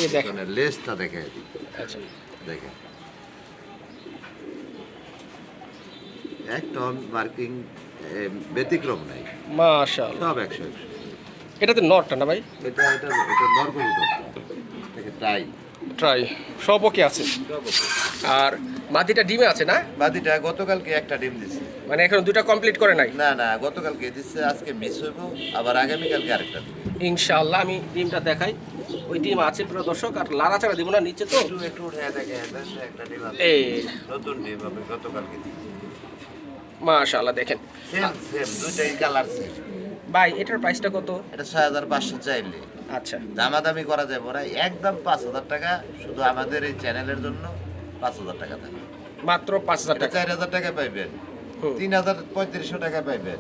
এই দেখেন লেজটা দেখেন। আচ্ছা, দেখেন একটা মার্কিং ব্যতিক্রম নাই, মাশাআল্লাহ, সব 100। এটাতে নরটা না ভাই? এটা নরমাল দেখেন, ট্রাই সব ওকে আছে। আর মাদিটা ডিমে আছে না? মাদিটা গতকালকে একটা ডিম দিছে, মানে এখন দুটো কমপ্লিট করে নাই? না গতকালকে দিচ্ছে, আজকে মিস হইব, আবার আগামীকালকে আরেকটা দিবে ইনশাআল্লাহ। আমি ডিমটা দেখাই, ওই ডিম আছে প্রিয় দর্শক। আর লাড়াচাড়া দিব না নিচে, তো একটু উঠে দেখেন, একটা ডিম আছে, এই নতুন ডিম হবে গতকালকে। মাশাআল্লাহ, দেখেন সেম দুইটাই কালার সেম। ভাই এটার প্রাইসটা কত? এটা 6,500 চাইলে। আচ্ছা, দামাদামি করা যায় না, একদম 5,000 টাকা শুধু আমাদের এই চ্যানেলের জন্য। 5,000 টাকা থাকে, মাত্র 5,000 টাকা। 4,000 টাকা পাইবেন, 3,3500 টাকা পাইবেন,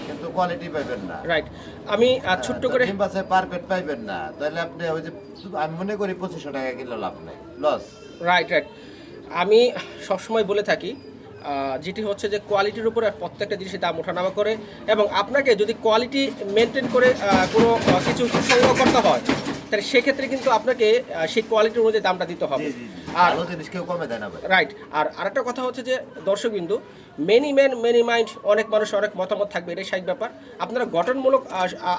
কিন্তু কোয়ালিটি পাইবেন না। রাইট। আমি ছোট্ট করে ডিম বাছাই পারফেক্ট পাইবেন না, তাহলে আপনি ওই যে আমি মনে করি 2,500 টাকা কিলো লাভ নাই, লস। রাইট। আমি সবসময় বলে থাকি, যেটি হচ্ছে যে কোয়ালিটির উপরে প্রত্যেকটা জিনিসের দাম ওঠানামা করে, এবং আপনাকে যদি কোয়ালিটি মেনটেন করে কোনো কিছু সংগ্রহ করতে হয়, তাহলে সেক্ষেত্রে কিন্তু আপনাকে সেই কোয়ালিটির অনুযায়ী দামটা দিতে হবে। আর ভালো জিনিস কেউ কমে দেয় না ভাই। রাইট। আর আরেকটা কথা হচ্ছে যে দর্শকবিন্দু, মেনি ম্যান মেনি মাইন্ড, অনেক মানুষ অনেক মতামত থাকবে, এটাই স্বাভাবিক ব্যাপার। আপনারা গঠনমূলক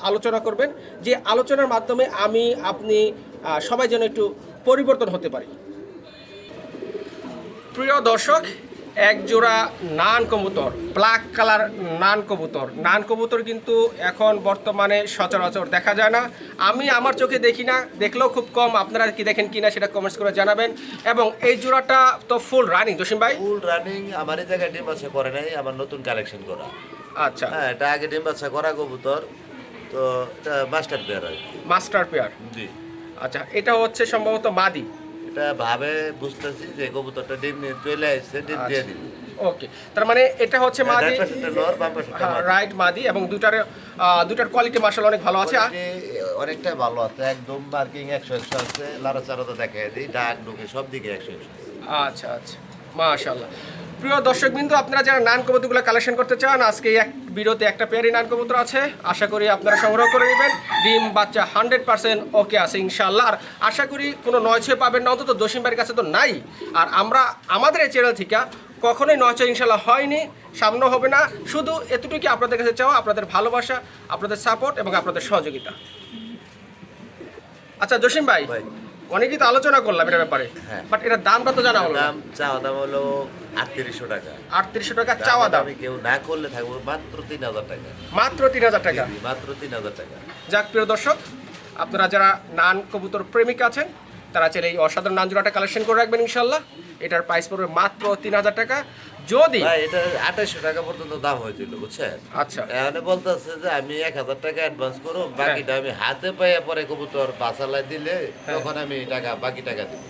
আলোচনা করবেন, যে আলোচনার মাধ্যমে আপনি সবাই যেন একটু পরিবর্তন হতে পারি। প্রিয় দর্শক, এক জোড়া নান কবুতর, ব্ল্যাক কালার নান কবুতর কিন্তু এখন বর্তমানে সচরাচর দেখা যায় না। আমি আমার চোখে দেখি না, দেখলেও খুব কম। আপনারা কি দেখেন কিনা সেটা কমেন্টস করে জানাবেন। এবং এই জোড়াটা তো ফুল রানিং, জসিম ভাই? ফুল রানিং, আমার এই জায়গায় ডিম বাচ্চা করে নাই, আমার নতুন কালেকশন করা। আচ্ছা, হ্যাঁ, এটা আগে ডিম বাচ্চা করা কবুতর, তো এটা মাস্টার পেয়ার হয়। মাস্টার পেয়ার, জি। আচ্ছা, এটা হচ্ছে সম্ভবত মাদি। এটা ভাবে বুঝতেছি যে কবুতরটা ডিম নিয়ে চলে আসছে, ডিম দিয়ে দিল। ওকে, তার মানে এটা হচ্ছে মাদি, রাইট, মাদি। এবং দুটার কোয়ালিটি মাশাআল্লাহ অনেক ভালো আছে, অনেকটা ভালো আছে, একদম মার্কিং 100 আছে, লাড়াচাড়া দেখে দিই, ডাক ঢুকে সব দিকে 100। আচ্ছা আচ্ছা, মাশাআল্লাহ। প্রিয় দর্শকবৃন্দ, আপনারা যারা নান কবুতরগুলো কালেকশন করতে চান, আজকে এক ভিডিওতে একটা পেয়ারি নান কবুতর আছে, আশা করি আপনারা সংগ্রহ করে নেবেন। ডিম বাচ্চা 100% ওকে আছে ইনশাআল্লাহ। আর আশা করি কোনো নয় ছয় পাবেন না, অন্তত জসিম ভাইয়ের কাছে তো নাই। আর আমরা আমাদের এই চ্যানেল থেকে কখনোই নচয় ইনশাল্লাহ হয়নি, সামনেও হবে না। শুধু এতটুকু আপনাদের কাছে চাওয়া, আপনাদের ভালোবাসা, আপনাদের সাপোর্ট এবং আপনাদের সহযোগিতা। আচ্ছা জসিম ভাই, অনেকেই তো আলোচনা করলাম এটার ব্যাপারে, বাট এটার দামটা তো জানা হলো। চাওয়া দাম হলো 3800 টাকা। 3800 টাকা চাওয়া দাম। আমি কেউ না করলে থাকবো মাত্র 3000 টাকা। মাত্র 3000 টাকা। মাত্র 3000 টাকা। যাক প্রিয় দর্শক, আপনারা যারা নান কবুতর প্রেমিক আছেন তারা চাইলে এই অসাধারণ নান জোড়াটা কালেকশন করে রাখবেন ইনশাল্লাহ। এটার প্রাইস পড়বে মাত্র 3000 টাকা। যদি এটা 2800 টাকা পর্যন্ত দাম হয়েছিল, বুঝছেন? আচ্ছা, এখানে বলতেছে যে আমি 1000 টাকা অ্যাডভান্স করো, বাকিটা আমি হাতে পাইয়া পরে কবুতর বাসালায় দিলে তখন আমি বাকি টাকা দিব।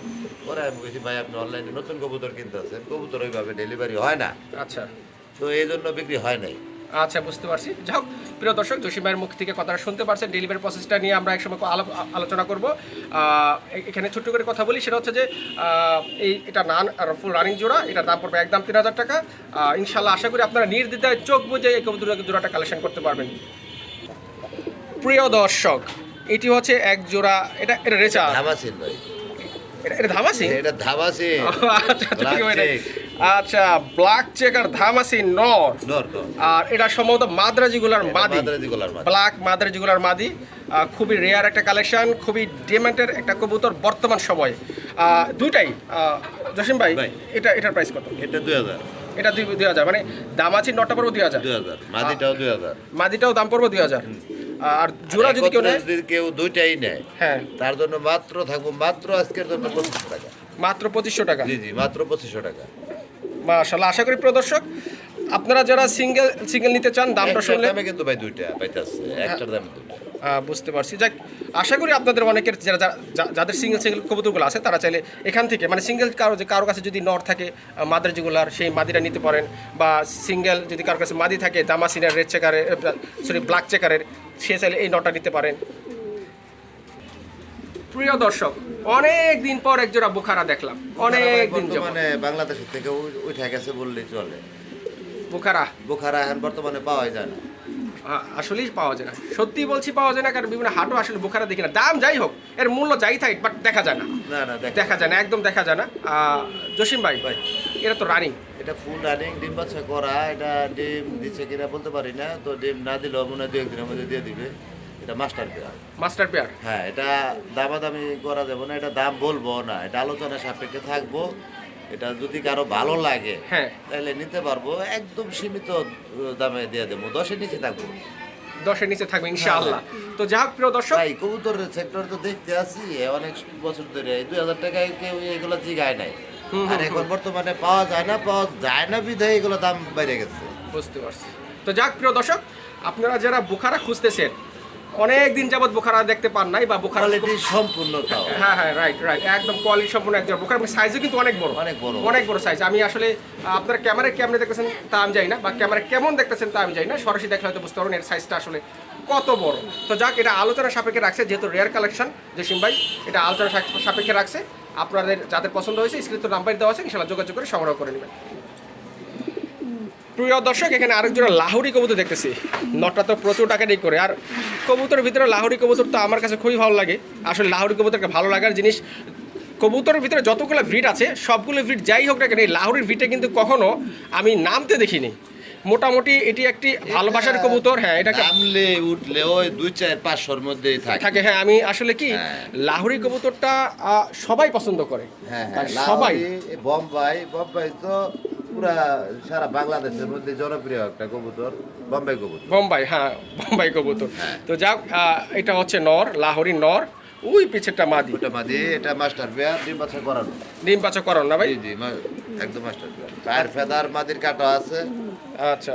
পরে আমি বলছি ভাই আপনি অনলাইনে নতুন কবুতর কিনতেছেন, কবুতর ওইভাবে ডেলিভারি হয় না, আচ্ছা, তো এই জন্য বিক্রি হয় নাই। আচ্ছা, বুঝতে পারছি। যাই হোক প্রিয় দর্শক, জসিম ভাইয়ের মুখ থেকে কথাটা শুনতে পারছেন। ডেলিভারি প্রসেসটা নিয়ে আমরা একসময় আলোচনা করব। এখানে ছোট্ট করে কথা বলি, সেটা হচ্ছে যে এটা নান আর ফুল রানিং জোড়া, এটার দাম পড়বে একদম 3000 টাকা। ইনশাল্লাহ আশা করি আপনারা নির্দ্বিধায় চোখ বুঝে এই কবুতর জোড়াটা কালেকশন করতে পারবেন। প্রিয় দর্শক, এটি হচ্ছে এক জোড়া, এটা রেচা ধামাসিন ভাই, এটা ধামাসি, এটা ধামাসিন। আচ্ছা, ব্ল্যাক চেকার ধামাসি নর। আর এটা সম্ভবত মাদ্রাজিগুলার মাদি, ব্ল্যাক মাদ্রাজিগুলার মাদি। খুবই রেয়ার একটা কালেকশন, খুবই ডিমান্ডের একটা কবুতর বর্তমান সময়ে। দুইটাই জসিম ভাই, এটার প্রাইস কত? এটা 2000। এটা 2000, মানে দামাচি নটা পড়বো 2000, মাদিটাও 2000, মাদিটাও দাম পড়বো 2000। আর জোড়া যদি কেউ নেয়, কেউ দুইটাই নেয়, হ্যাঁ, তার জন্য মাত্র থাকবো মাত্র আজকের জন্য 2500 টাকা। মাত্র 2500 টাকা। জি জি, মাত্র 2500 টাকা। মাশাআল্লাহ, আশা করি প্রিয় দর্শক আপনারা যারা সিঙ্গেল নিতে চান দামটা শুনলে দামে কিন্তু ভাই দুইটা পাইতাছে, একটার দামে দুইটা। বুঝতে পারছি। যাক, আশা করি আপনাদের অনেকের যাদের সিঙ্গেল কবুতরগুলো আছে তারা চাইলে এখান থেকে, মানে সিঙ্গেল কারো কাছে যদি নর থাকে মাদ্রাজিগুলার, সেই মাদিটা নিতে পারেন। বা সিঙ্গেল যদি কারোর কাছে মাদি থাকে দামাসিনের, রেড চেকারের, ব্ল্যাক চেকারের, সে চাইলে এই নটা নিতে পারেন। প্রিয় দর্শক, অনেক দিন পর এক জোড়া বুখারা দেখলাম, অনেক দিন মানে বাংলাদেশের থেকে উঠে গেছে বললেই চলে। বুখারা এখন বর্তমানে পাওয়া যায় না, আসলেই পাওয়া যায় না, সত্যি বলছি পাওয়া যায় না। কারণ বিভিন্ন হাটও আসলে বুখারা দেখি না, দাম যাই হোক, এর মূল্য যাই থাকে, বাট দেখা যায় না, দেখা যায় না, একদম দেখা যায় না। জসিম ভাই, এটা তো রানিং, এটা ফুল রানিং, ডিম বাচ্চা করা। এটা ডিম দিচ্ছে কিনা বলতে পারি না, তো ডিম না দিলেও মনে হয় 2-1 দিনের মধ্যে দিয়ে দিবে। এটা মাস্টার পেয়ার। হ্যাঁ, এটা দামাদামি করা যাবে না, এটা দাম বলবো না, এটা আলোচনা সাপেক্ষে থাকবো। এটা যদি কারো ভালো লাগে তাহলে নিতে পারবো, একদম সীমিত দামে দিয়ে দেবো, 10-এর নিচে থাকবো, 10-এর নিচে থাকবে ইনশাআল্লাহ। তো যা হোক প্রিয় দর্শক, ভাই কবুতরের সেক্টর তো দেখতে আছি অনেক বছর ধরে, 2000 টাকায় কেউ এগুলো জিগায় নাই। আর এখন বর্তমানে পাওয়া যায় না বিধায় এগুলো দাম বেড়ে গেছে। বুঝতে পারছি। তো যাক প্রিয় দর্শক, আপনারা যারা বুখারা খুঁজতেছেন, অনেক দিন যাবত বুখারা দেখতে পান নাই, বা বুখারা কোয়ালিটি সম্পূর্ণ, হ্যাঁ, রাইট, একদম কোয়ালিটি সম্পূর্ণ একজন বুখারা, সাইজও কিন্তু অনেক বড় সাইজ। আমি আসলে আপনার ক্যামেরায় কেমনে দেখতেছেন তা আমি জানি না, বা ক্যামেরায় কেমন দেখতেছেন তা আমি জানি না, সরাসরি দেখলে হয়তো বুঝতে পারবেন এর সাইজটা আসলে কত বড়। তো যাক, এটা আলোচনা সাপেক্ষে রাখছে, যেহেতু রেয়ার কালেকশন জসিম ভাই, এটা আলোচনা সাপেক্ষে রাখছে। আপনাদের যাদের পছন্দ হয়েছে স্ক্রিনে তো নাম্বার দেওয়া আছে, ইনশাআল্লাহ যোগাযোগ করে সংগ্রহ করে নেবেন। প্রিয় দর্শক, এখানে আরেকজন লাহোরি কবুতর দেখতেছি, নটটা তো প্রচুর টাকা দিয়ে করে। আর কবুতরের ভিতরে লাহোরি কবুতর তো আমার কাছে খুবই ভালো লাগে। আসলে লাহোরি কবুতরকে ভালো লাগার জিনিস, কবুতরের ভিতরে যতগুলো ব্রিড আছে সবগুলো ব্রিড যাই হোক না কেন, এই লাহোরির ব্রিডে কিন্তু কখনো আমি নামতে দেখিনি। মোটামুটি এটি একটি ভালোবাসার কবুতর। হ্যাঁ, এটাকে নামলে উঠলে ওই 2-4-500-র মধ্যেই থাকে। হ্যাঁ, আমি আসলে কি লাহোরি কবুতরটা সবাই পছন্দ করে, সবাই। বোম্বাই তো পুরা সারা বাংলাদেশের মধ্যে জনপ্রিয় একটা কবুতর, বোম্বাই। হ্যাঁ, বোম্বাই কবুতর। তো যাক, এটা হচ্ছে নর, লাহোরি নর। ওই পিছেরটা মাদি, এটা মাস্টার পেয়ার, ডিম বাচ্চা করানো না ভাই? জি, একদম মাস্টার পেয়ার, পায়ের ফেদার মাদির কাটা আছে। আচ্ছা,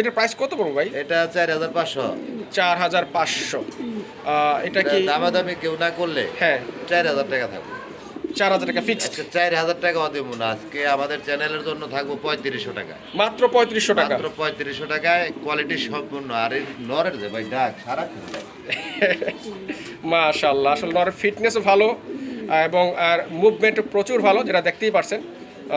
এটার প্রাইস কত পড়বে ভাই? এটা 4500। 4500। এটা কি দামাদামি কেউ না করলে 4000 টাকা থাকবে। 4000 টাকা ফিক্সড। 4000 টাকা দেবো না, আজকে আমাদের চ্যানেলের জন্য থাকবো 3500 টাকা, মাত্র 3500 টাকা, মাত্র 3500 টাকায় কোয়ালিটি সম্পূর্ণ। আর এই নরের যে ভাই ডাক সারাক্ষণ মাশাআল্লাহ, আসলে নরের ফিটনেসও ভালো এবং আর মুভমেন্ট প্রচুর ভালো, যেটা দেখতেই পারছেন,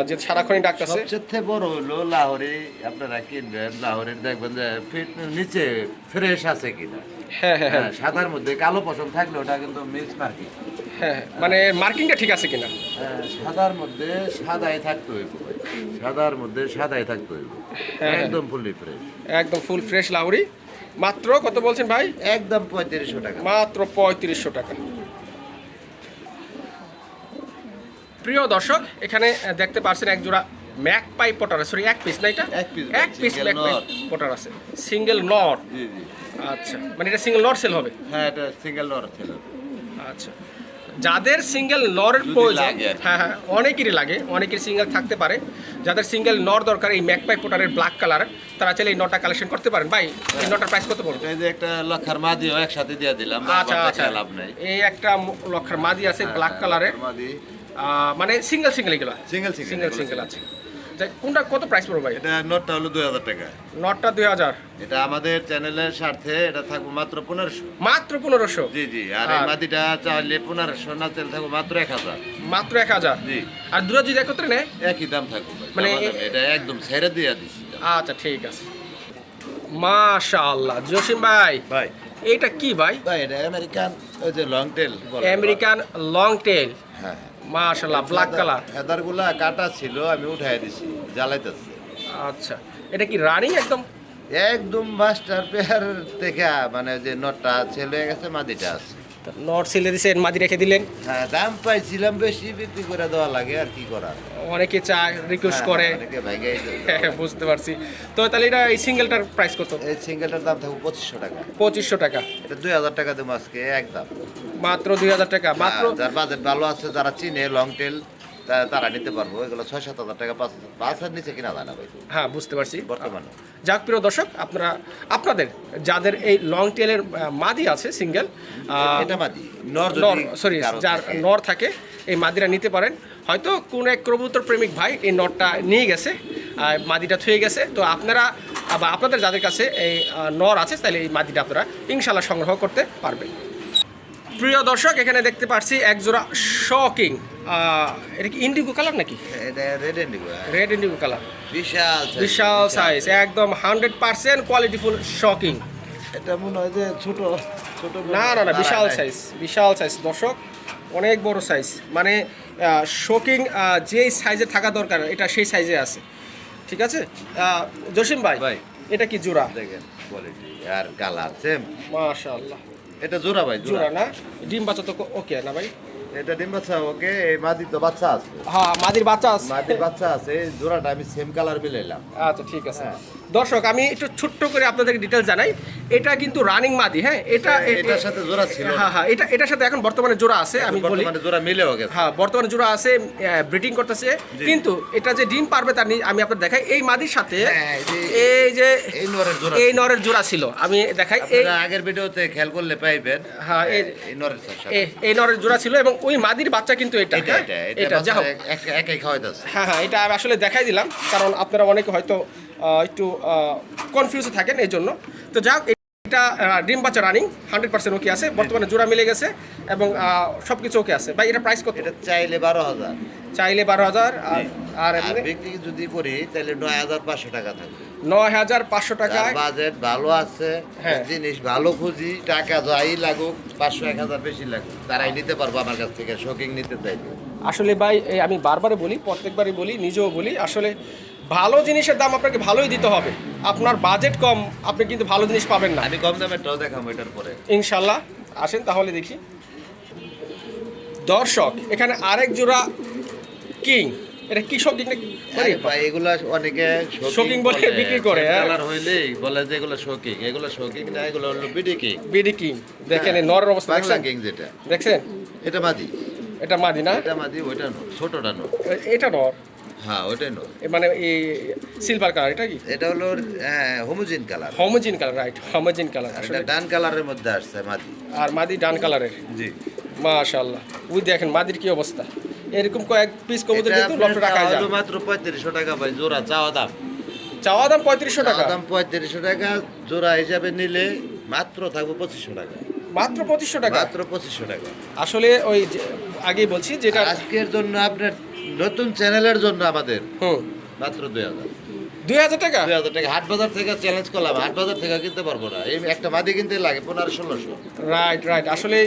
যে সারাক্ষণই ডাকতেছে। সবচেয়ে বড় হলো লাহোরে, আপনারা কিনবেন লাহোরে, দেখবেন যে ফিটনেস নিচে ফ্রেশ আছে কিনা। হ্যাঁ, সাদার মধ্যে কালো পশম থাকলে ওটা কিন্তু মিস মার্কিং। হ্যাঁ, মানে মার্কিংটা ঠিক আছে কিনা? সাদার মধ্যে সাদাই থাকতে হইব ভাই, সাদার মধ্যে সাদাই থাকতে হইব। একদম ফুললি ফ্রেশ, একদম ফুল ফ্রেশ লাউরি। মাত্র কত বলছেন ভাই? একদম 3500 টাকা। মাত্র 3500 টাকা। প্রিয় দর্শক, এখানে দেখতে পাচ্ছেন এক জোড়া ম্যাকপাই পটার, সরি এক পিস না, এটা এক পিস ম্যাকপাই পটার আছে, সিঙ্গেল নর। জি জি, আচ্ছা, মানে এটা সিঙ্গেল নর সেল হবে? হ্যাঁ, এটা সিঙ্গেল নর ছিল। আচ্ছা, যাদের সিঙ্গেল নরের প্রয়োজন, হ্যাঁ হ্যাঁ, অনেকেরই লাগে, অনেকের সিঙ্গেল থাকতে পারে, যাদের সিঙ্গেল নর দরকার এই ম্যাকপাই পটারের ব্ল্যাক কালার, তারা চাইলে এই নটটা কালেকশন করতে পারেন। ভাই এই নটটার প্রাইস কত পড়বে? এই যে একটা লক্ষার মাদিও একসাথে দিয়ে দিলাম। আচ্ছা আচ্ছা, লাভ নাই। এই একটা লক্ষার মাদি আছে ব্ল্যাক কালারের, মাদি মানে সিঙ্গেল সিঙ্গেল এগুলো, সিঙ্গেল সিঙ্গেল সিঙ্গেল আছে। কোনটা কত প্রাইস পড়বে ভাই? এটা নটটা হলো 2000 টাকা। নটটা 2000। এটা আমাদের চ্যানেলের স্বার্থে এটা থাকবে মাত্র 1500। মাত্র 1500? জি জি। আর এই মাদিটা চাইলে 1500 না, চাইলে থাকবে মাত্র 1000। মাত্র 1000? জি। আর দুটো যদি একত্রে নেয় একই দাম থাকবে মানে এটা একদম ছেড়ে দিয়ে দিচ্ছি। আচ্ছা ঠিক আছে। মাশাআল্লাহ জসিম ভাই, ভাই এটা কি ভাই? ভাই এটা আমেরিকান ওই যে লং টেল বলে। আমেরিকান লং টেল, হ্যাঁ মাশাআল্লাহ, ব্ল্যাক কালার। হেদারগুলা কাটা ছিল, আমি উঠাই দিছি, জ্বালাইতেছি। আচ্ছা, এটা কি রানিং একদম? একদম মাস্টার পেয়ার থেকে, মানে যে নটটা ছেলে হয়ে গেছে, মাদিটা আছে। নট সিলে দিছেন, মাদি রেখে দিলেন। হ্যাঁ, দাম পাইছিলাম বেশি, বিক্রি করে দেওয়া লাগে, আর কি করা। অনেকে চায়, রিকোয়েস্ট করে। অনেকে ভাইগাই দেয়। হ্যাঁ, বুঝতে পারছি। তো তাহলে এটা এই সিঙ্গেলটার প্রাইস কত? এই সিঙ্গেলটার দাম থাকবে 2500 টাকা। 2500 টাকা? এটা 2000 টাকা দেবো আজকে একদম। মাত্র 2000 টাকা? মাত্র। যার বাজেট ভালো আছে, যারা চিনে লং টেল, তারা নিতে পারবো। এগুলো 6-7 হাজার টাকা, 5,000 নিচে কিনা যায় না ভাই। হ্যাঁ, বুঝতে পারছি। বর্তমানে যাক প্রিয় দর্শক, আপনাদের যাদের এই লং টেলের মাদি আছে সিঙ্গেল, এটা মাদি নর, সরি, যার নর থাকে, এই মাদিরা নিতে পারেন। হয়তো কোন এক কবুতর প্রেমিক ভাই এই নটটা নিয়ে গেছে, মাদিটা থুয়ে গেছে, তো আপনারা বা আপনাদের যাদের কাছে এই নর আছে, তাহলে এই মাদিটা আপনারা ইনশাল্লাহ সংগ্রহ করতে পারবেন। প্রিয় দর্শক, এখানে দেখতে পাচ্ছি এক জোড়া শকিং, এটা কি ইন্ডিগো কালার নাকি? এটা red indigo. Red indigo colour, বিশাল সাইজ, একদম 100% কোয়ালিটিফুল শকিং। এটা মনে হয় যে ছোট ছোট, না না না, বিশাল সাইজ, বিশাল সাইজ দর্শক, অনেক বড় সাইজ। মানে শকিং যেই সাইজে থাকা দরকার, এটা সেই সাইজে আছে। ঠিক আছে জসিম ভাই, ভাই এটা কি জোড়া? দেখেন কোয়ালিটি আর কালার সেম। মাশাআল্লাহ, এটা জোড়া ভাই, জোড়া না? ডিম বাচ্চা তো ওকে না ভাই? এটা ডিম বাচ্চা ওকে। এই মাদি তো বাচ্চা আছে। হ্যাঁ, মাদির বাচ্চা আছে। মাদির বাচ্চা আছে, এই জোড়াটা আমি সেম কালার মিলাইলাম। আচ্ছা ঠিক আছে। দর্শক, আমি একটু ছোট্ট করে আপনাদেরকে ডিটেলস জানাই। এটা কিন্তু রানিং মাদি। হ্যাঁ, এটার সাথে জোড়া ছিল। হ্যাঁ হ্যাঁ, এটার সাথে এখন বর্তমানে জোড়া আছে। আমি বলি বর্তমানে জোড়া মিলেও গেছে। হ্যাঁ, বর্তমানে জোড়া আছে, ব্রিডিং করতেছে। কিন্তু এটা যে ডিম পারবে তার আমি আপনাদের দেখাই, এই মাদির সাথে এই যে এই নরের জোড়া ছিল। আমি দেখাই, এই আগের ভিডিওতে খেয়াল করলে পাইবেন। হ্যাঁ, এই নরের জোড়া ছিল, এবং ওই মাদির বাচ্চা কিন্তু এটা যা হোক একই খাওয়াইতেছে। হ্যাঁ হ্যাঁ, এটা আমি আসলে দেখাই দিলাম, কারণ আপনারা অনেকে হয়তো একটু কনফিউজে থাকেন, এই জন্য। তো যাক, এটা ডিম বাচ্চা রানিং 100% ওকে আছে, বর্তমানে জোড়া মিলে গেছে, এবং সব কিছু ওকে আছে। ভাই এটা প্রাইস কত? এটা চাইলে 12,000। চাইলে 12,000, আর বিক্রি যদি করি তাহলে 9,500 টাকা থাকবে। 9,500 টাকা। বাজেট ভালো আছে, জিনিস ভালো খুঁজি, টাকা যাই লাগুক, 500-1000 বেশি লাগুক, তারাই নিতে পারবো আমার কাছ থেকে, শোকিং নিতে চাইবে। আসলে ভাই, আমি বারবারই বলি, প্রত্যেকবারই বলি, নিজেও বলি, আসলে ভালো জিনিসের দাম আপনাকে ভালোই দিতে হবে। আপনার বাজেট কম, আপনি কিন্তু ভালো জিনিস পাবেন না। আমি কম দামেরটাও দেখাবো এটার পরে ইনশাল্লাহ। আসেন তাহলে দেখি। দর্শক, এখানে আরেক জোড়া কিং, এটা কি শকিং নাকি? ভাই এগুলা অনেকে শকিং বলে বিক্রি করে, কালার হইলেই বলে যে এগুলো শকিং। এগুলো শকিং না, এগুলো হলো বিডি কিং। বিডি কিং, দেখেন এই নরের অবস্থা দেখছেন? কিং যেটা দেখছেন, এটা মাদি। এটা মাদি না? এটা মাদি, ওইটা নর, ছোটটা নর। এটা নর? হ্যাঁ, ওইটাই নর। মানে এই সিলভার কালার, এটা কি? এটা হলো হোমোজিন কালার। হোমোজিন কালার, রাইট, হোমোজিন কালার। এটা ডান কালারের মধ্যে আসছে মাদি। আর মাদি ডান কালারের? জি। মাশাআল্লাহ, ওই দেখেন মাদির কি অবস্থা। এরকম কয়েক পিস কবুতর কিন্তু লক্ষ টাকা যায়। মাত্র 3500 টাকা ভাই জোড়া, চাওয়া দাম। চাওয়া দাম 3500 টাকা? দাম 3500 টাকা, জোড়া হিসাবে নিলে মাত্র থাকবে 2500 টাকা। মাত্র 2500 টাকা? মাত্র 2500 টাকা। আসলে ওই আগেই বলছি, যেটা আজকের জন্য আপনার নতুন চ্যানেলের জন্য আমাদের মাত্র 2000। 2000 টাকা? 2000 টাকা। হাট বাজার থেকে চ্যালেঞ্জ করলাম, হাট বাজার থেকে কিনতে পারবো না। এই একটা মাদি কিনতে লাগে 1500-1600। রাইট রাইট, আসলে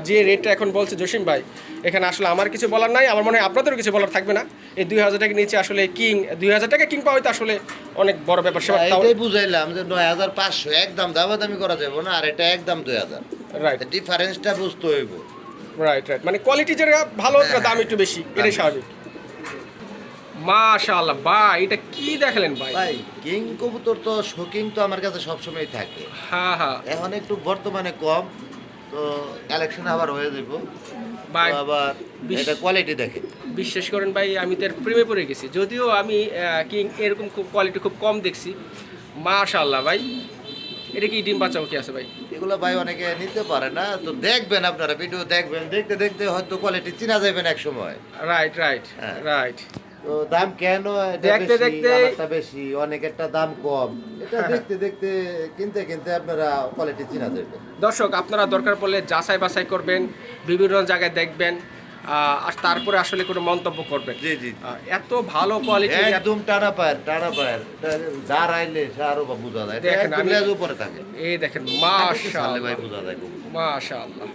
যে রেটটা এখন বলছে জসিম ভাই, এখানে আসলে আমার কিছু বলার নাই, আমার মনে হয় আপনাদেরও কিছু বলার থাকবে না। এই 2000 টাকা নিচে আসলে কিং, 2000 টাকা কিং পাওয়া তো আসলে অনেক বড় ব্যাপার স্যাপার। এটাই বুঝাইলাম যে 9500 একদম দামাদামি করা যাবে না, আর এটা একদম 2000। রাইট ডিফারেন্সটা বুঝতে হইব। রাইট রাইট, মানে কোয়ালিটি যেটা ভালো ওটা দাম একটু বেশি, এটাই স্বাভাবিক। মাশাআল্লাহ ভাই, এটা কি দেখালেন ভাই? ভাই কিং কবুতর তো শৌকিং তো আমার কাছে সবসময় থাকে। হ্যাঁ হ্যাঁ এখন একটু বর্তমানে কম, তো কালেকশন আবার হয়ে যাব ভাই। তো আবার এটা কোয়ালিটি দেখে বিশ্বাস করেন ভাই, আমি তো এর প্রেমে পড়ে গেছি, যদিও আমি কিং এরকম খুব কোয়ালিটি খুব কম দেখছি। মাশাআল্লাহ ভাই, এটা কি ডিম বাচ্চাও কি আছে ভাই? এগুলো ভাই অনেকে নিতে পারে না, তো দেখবেন আপনারা ভিডিও দেখবেন, দেখতে দেখতে হয়তো কোয়ালিটি চিনা যাবেন এক সময়। রাইট রাইট হ্যাঁ। রাইট। তো দাম কেন এটা দেখতে বেশি, দেখতে আমারটা বেশি, অনেকেরটা দাম কম, এটা দেখতে দেখতে কিনতে কিনতে আপনারা কোয়ালিটি চিনা যাবেন। দর্শক, আপনারা দরকার পড়লে যাচাই বাছাই করবেন, বিভিন্ন জায়গায় দেখবেন, আর তারপরে আসলে কোনো মন্তব্য করবেন। জি জি, এত ভালো কোয়ালিটি, একদম টানা পায়ের দাঁড়াইলে সে আরো বোঝা যায়, দেখেন, একদম আমি- লেজ উপরে থাকে। এই দেখেন সালে মাশাআল্লাহ ভাই বোঝা যায় খুব। মাশাআল্লাহ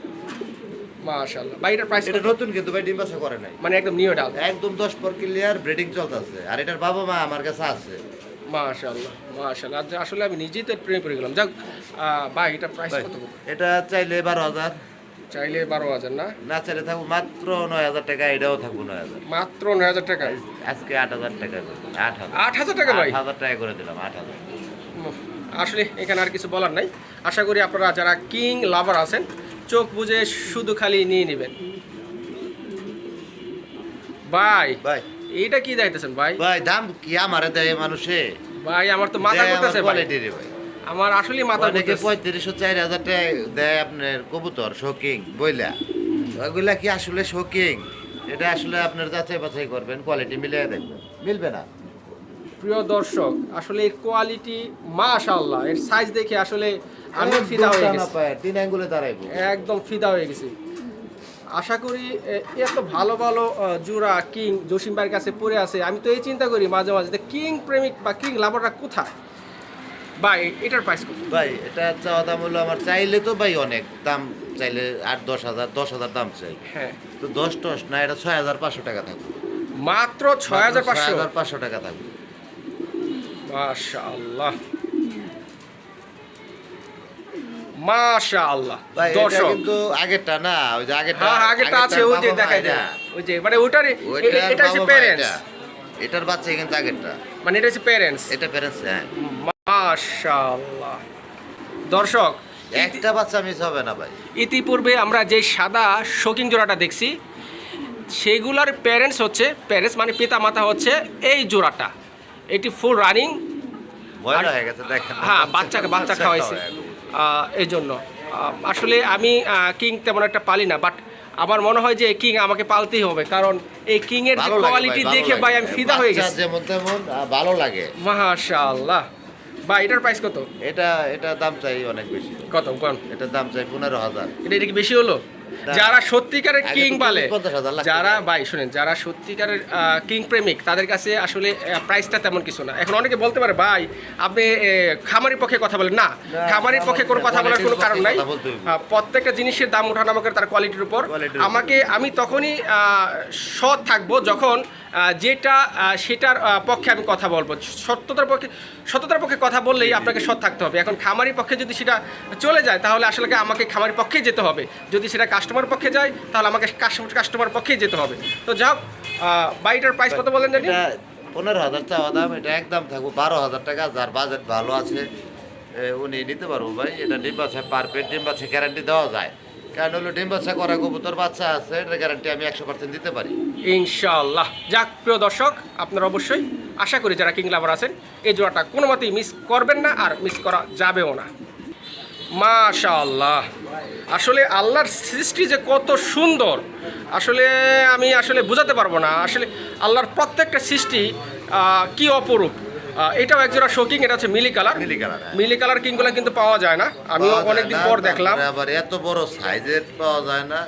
মাশাআল্লাহ ভাই। এটার প্রাইস এটা নতুন কিন্তু ভাই ডিম বাচ্চা করে নাই, মানে একদম নিউ ডাল? একদম 10 পর ক্লিয়ার ব্রিডিং চলতেছে, আর এটার বাবা মা আমার কাছে আছে। মাশাআল্লাহ মাশাআল্লাহ, আসলে আমি নিজেই তো প্রেমে পড়ে গেলাম। যাক ভাই, এটা প্রাইস ভাই, কত? এটা চাইলে 12,000, চাইলে 12,000 না? না চাইলে থাকবো মাত্র 9,000 টাকা, এটাও থাকবো 9,000। মাত্র 9,000 টাকা? আজকে 8,000 টাকা করে, 8,000 8,000 টাকা ভাই? 8,000 টাকা করে দিলাম, 8,000। আসলে এখানে আর কিছু বলার নাই। আশা করি আপনারা যারা কিং লাভার আছেন, চোখ বুঝে শুধু খালি নিয়ে নেবেন। ভাই ভাই এইটা কি যাইতেছেন ভাই? ভাই দাম কি আমারে দেয় মানুষে? ভাই আমার তো মাথা দেয় আমার ঘুরতেছে ভাই, কোয়ালিটি রে ভাই। আমার আসলে মাথা অনেকে ঘুরতেছে। 3500-4000 টাকা দেয় আপনার কবুতর শৌকিং বইলা, ওইগুলা কি আসলে শৌকিং? এটা আসলে আপনার যাচাই বাছাই করবেন, কোয়ালিটি মিলিয়ে দেখবেন, মিলবে না। প্রিয় দর্শক, আসলে এর কোয়ালিটি মাশাআল্লাহ, এর সাইজ দেখে আসলে আমি ফিদা হয়ে টানা গেছি, পায়ের 3 আঙ্গুলে দাঁড়াইবো। একদম ফিদা হয়ে গেছি। আশা করি এত ভালো ভালো জোড়া কিং জসিম ভাইয়ের কাছে পড়ে আছে। আমি তো এই চিন্তা করি মাঝে মাঝে যে কিং প্রেমিক বা কিং লাভাররা কোথায়। ভাই এটার প্রাইস কত? ভাই এটা চাওয়া দাম হলো, আমার চাইলে তো ভাই অনেক দাম, চাইলে 8-10,000 দাম চাই, হ্যাঁ, তো 10 না, এটা 6,500 টাকা থাকবে, মাত্র 6,500? 6,500 টাকা থাকবে। মাশাআল্লাহ মাশাআল্লাহ। ভাই এটা দর্শক, কিন্তু আগেরটা না, ওই যে আগেরটা, হ্যাঁ আগেরটা আছে, ওই যে বাবা মা দেখাই এটা। দেয়, ওই যে মানে ওটারই, ওইটার এটা হচ্ছে বাবা মা প্যারেন্টস, এটা। এটার বাচ্চা কিন্তু আগেরটা, মানে এটা হচ্ছে প্যারেন্টস। এটা প্যারেন্টস। হ্যাঁ, মাশাআল্লাহ। দর্শক, একটা বাচ্চা মিস হবে না ভাই। ইতিপূর্বে আমরা যে সাদা শোকিং জোড়াটা দেখছি, সেগুলোর প্যারেন্টস হচ্ছে, প্যারেন্টস মানে পিতা মাতা হচ্ছে এই জোড়াটা, এটি ফুল রানিং। ময়লা হয়ে গেছে দেখেন। হ্যাঁ, বাচ্চা খাওয়াইছে, এই জন্য আসলে আমি কিং তেমন একটা পালি না, বাট আমার মনে হয় যে কিং আমাকে পালতেই হবে, কারণ এই কিং এর ভালো লাগে কোয়ালিটি ভাই, দেখে ভালো ভাই লাগে। আমি ফিদা হয়ে বাচ্চা গেছি। যেমন তেমন ভালো লাগে। মাশাআল্লাহ ভাই, এটার প্রাইস কত? এটা দাম চাই অনেক বেশি। কত কোন? এটার দাম চাই 15,000। এটা কি বেশি হলো? না। যারা সত্যিকারের আগে কিং তো বলে, 50,000 লাগতো যারা ভাই। ভাই শুনেন, যারা সত্যিকারের কিং প্রেমিক, তাদের কাছে আসলে প্রাইসটা তেমন কিছু না। এখন অনেকে বলতে পারে ভাই আপনি খামারির পক্ষে কথা বলেন, না খামারির পক্ষে কোনো কথা বলার কোনো কারণ নাই। প্রত্যেকটা জিনিসের দাম ওঠানামা করে তার কোয়ালিটির উপর। আমি তখনই সৎ থাকবো যখন যেটা সেটার পক্ষে আমি কথা বলবো। সত্যতার পক্ষে কথা বললেই আপনাকে সৎ থাকতে হবে। এখন খামারির পক্ষে যদি সেটা চলে যায়, তাহলে আসলে আমাকে খামারির পক্ষেই যেতে হবে। যদি সেটা কাস্টমার পক্ষে যায়, তাহলে আমাকে কাস্টমার পক্ষেই যেতে হবে। তো যাও, বাড়িটার প্রাইস কত বলেন জানি? এটা 15,000 চাওয়া দাম, এটা একদম থাকবো 12,000 টাকা। যার বাজেট ভালো আছে উনি নিতে পারবো ভাই। এটা ডিম বাচ্চা পারফেক্ট, ডিম বাচ্চা গ্যারান্টি দেওয়া যায়, কারণ হলো ডিম বাচ্চা করা কবুতর বাচ্চা আছে, এটার গ্যারান্টি আমি 100% দিতে পারি ইনশাআল্লাহ। যাক প্রিয় দর্শক, আপনারা অবশ্যই আশা করি যারা কিং লাভার আছেন, এই জোড়াটা কোনো মতেই মিস করবেন না, আর মিস করা যাবেও না। মাশাআল্লাহ, আসলে আল্লাহর সৃষ্টি যে কত সুন্দর, আসলে আমি আসলে বোঝাতে পারবো না। আসলে আল্লাহর প্রত্যেকটা সৃষ্টি কি অপরূপ। এটাও একজোড়া শোকিং, এটা হচ্ছে মিলি কালার। মিলি কালার কিংগুলো কিন্তু পাওয়া যায় না, আমিও অনেকদিন পর দেখলাম। আবার এত বড় সাইজের পাওয়া যায় না।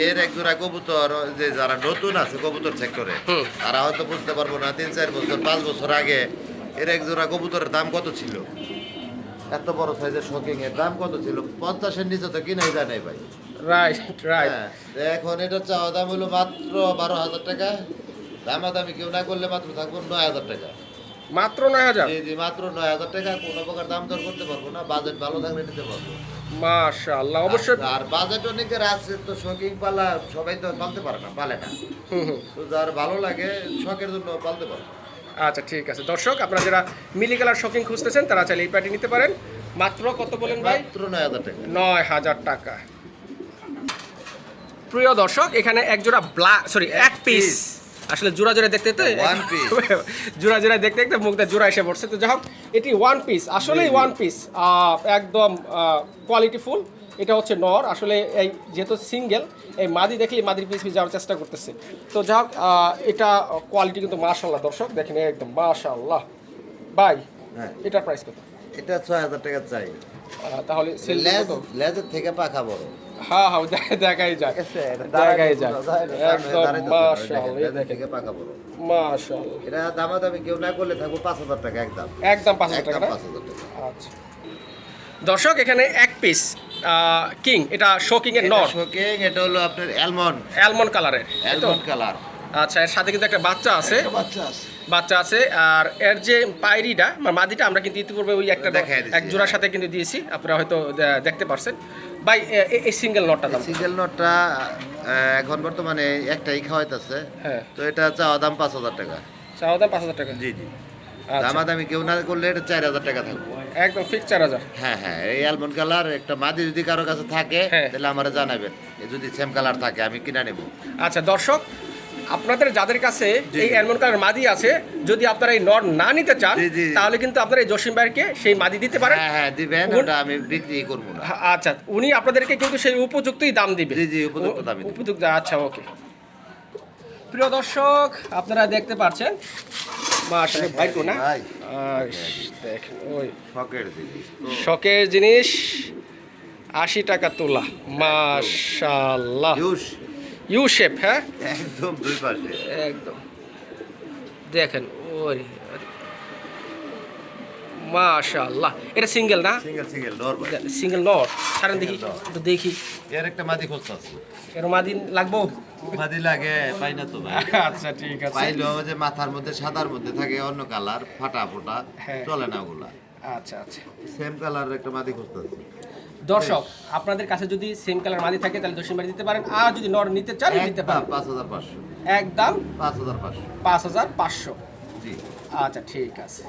এর একজোড়া কবুতর, যে যারা নতুন আছে কবুতর সেক্টরে, তারা হয়তো বুঝতে পারবো না, 3-4 বছর 5 বছর আগে এর এক জোড়া কবুতরের দাম কত ছিল? এত বড় সাইজের শোকিং এর দাম কত ছিল? 50-এর নিচে তো কিনাই যায় নাই ভাই। Right right. হ্যাঁ, এখন এটা চাওয়া দাম হলো মাত্র 12,000 টাকা। দামাদামি কেউ না করলে মাত্র থাকবো 9,000 টাকা। মাত্র 9,000? জি জি, মাত্র 9,000 টাকা। কোনো প্রকার দাম দর করতে পারবো না, বাজেট ভালো থাকলে নিতে পারবো। মাশাআল্লাহ, অবশ্যই। আর বাজেট অনেকের আছে, তো শৌখিন পালা সবাই তো পালতে পারে না, পালে না। তো যার ভালো লাগে শখের জন্য পালতে পারে। আচ্ছা ঠিক আছে দর্শক, আপনারা যারা মিলি কালার শৌখিন খুঁজতেছেন তারা চাইলে এই প্যাটি নিতে পারেন। মাত্র কত বলেন ভাই? মাত্র 9,000 টাকা। 9,000 টাকা। প্রিয় দর্শক, এখানে এক জোড়া এক পিস, আসলে জোড়া জোড়া দেখতে দেখতে জোড়া জোড়া দেখতে দেখতে মুখটা জোড়া এসে পড়ছে। তো যাই হোক, এটি ওয়ান পিস, আসলেই ওয়ান পিস, একদম কোয়ালিটি ফুল। এটা হচ্ছে নর। আসলে এই যেহেতু সিঙ্গেল, এই মাদি দেখলেই মাদির পিস পিস যাওয়ার চেষ্টা করতেছে। তো যাই হোক, এটা কোয়ালিটি কিন্তু মাশাআল্লাহ দর্শক, দেখেন একদম মাশাআল্লাহ। ভাই এটার প্রাইস কত? এটা 6,000 টাকা চাই। তাহলে সেল কত? লেজের থেকে পাখা বড়। হ্যাঁ হ্যাঁ, দেখাই যাক, দেখাই যাক। একদম মাশাআল্লাহ, লেজের থেকে পাখা বড়। মাশাআল্লাহ। এটা দামাদামি কেউ না করলে থাকবো 5,000 টাকা একদম। একদম 5,000 টাকা। 5,000 টাকা। আচ্ছা দর্শক, এখানে এক পিস কিং, এটা শোকিং এর নর। শোকিং, এটা হলো আপনার অ্যালমন্ড কালারের। Almond colour. আচ্ছা, এর সাথে কিন্তু একটা বাচ্চা আছে। বাচ্চা আছে। বাচ্চা আছে। আর এর যে পায়রিটা মাদিটা আমরা কিন্তু ইতিপূর্বে ওই একটা এক জোড়ার সাথে কিন্তু দিয়েছি, আপনারা হয়তো দেখতে পারছেন। ভাই এই সিঙ্গেল নটটা দাম? সিঙ্গেল নটটা এখন বর্তমানে একটাই খাওয়াইতেছে। হ্যাঁ। তো এটা চাওয়া দাম 5,000 টাকা। চাওয়া দাম 5,000 টাকা? জি জি। আচ্ছা। দামাদামি কেউ না করলে এটা 4,000 টাকা থাকবে। একদম ফিক্স 4,000? হ্যাঁ হ্যাঁ, এই অ্যালমন্ড কালার একটা মাদি যদি কারো কাছে থাকে তাহলে আমারে জানাবেন, যদি সেম কালার থাকে আমি কিনে নেব। আচ্ছা দর্শক, আপনাদের যাদের কাছে এই অ্যালমন্ড কালার মাদি আছে, যদি আপনারা এই নর না নিতে চান তাহলে কিন্তু আপনারা এই জসিম ভাইকে সেই মাদি দিতে পারেন। হ্যাঁ হ্যাঁ দিবেন, ওটা আমি বিক্রি করব না। আচ্ছা, উনি আপনাদেরকে কিন্তু সেই উপযুক্তই দাম দিবে। জি জি, উপযুক্ত দাম। উপযুক্ত। আচ্ছা ওকে। প্রিয় দর্শক, আপনারা দেখতে পাচ্ছেন মাশাআল্লাহ বাইকো না, আর দেখেন ওই শখের জিনিস 80 টাকা তোলা। মাশাআল্লাহ, ইউ শেপ। হ্যাঁ একদম দুই পাশে একদম দেখেন ওরে মাশাআল্লাহ। এটা সিঙ্গেল না? সিঙ্গেল নর ভাই। সিঙ্গেল নর। ছাড়েন দেখি, একটু দেখি। এর একটা মাদি খুঁজতে আছে। এর মাদি লাগবো? মাদি লাগে, পাই না তো ভাই। আচ্ছা ঠিক আছে। পাইলো যে মাথার মধ্যে সাদার মধ্যে থাকে অন্য কালার, ফাটা ফোটা, চলে না ওগুলা। আচ্ছা আচ্ছা, সেম কালার একটা মাদি খুঁজতে আছে। দর্শক, আপনাদের কাছে যদি সেম কালার মাদি থাকে তাহলে জসিম ভাই দিতে পারেন, আর যদি নর নিতে চান নিতে পারেন। 5,500। একদম 5,500। 5,500। জি। আচ্ছা ঠিক আছে।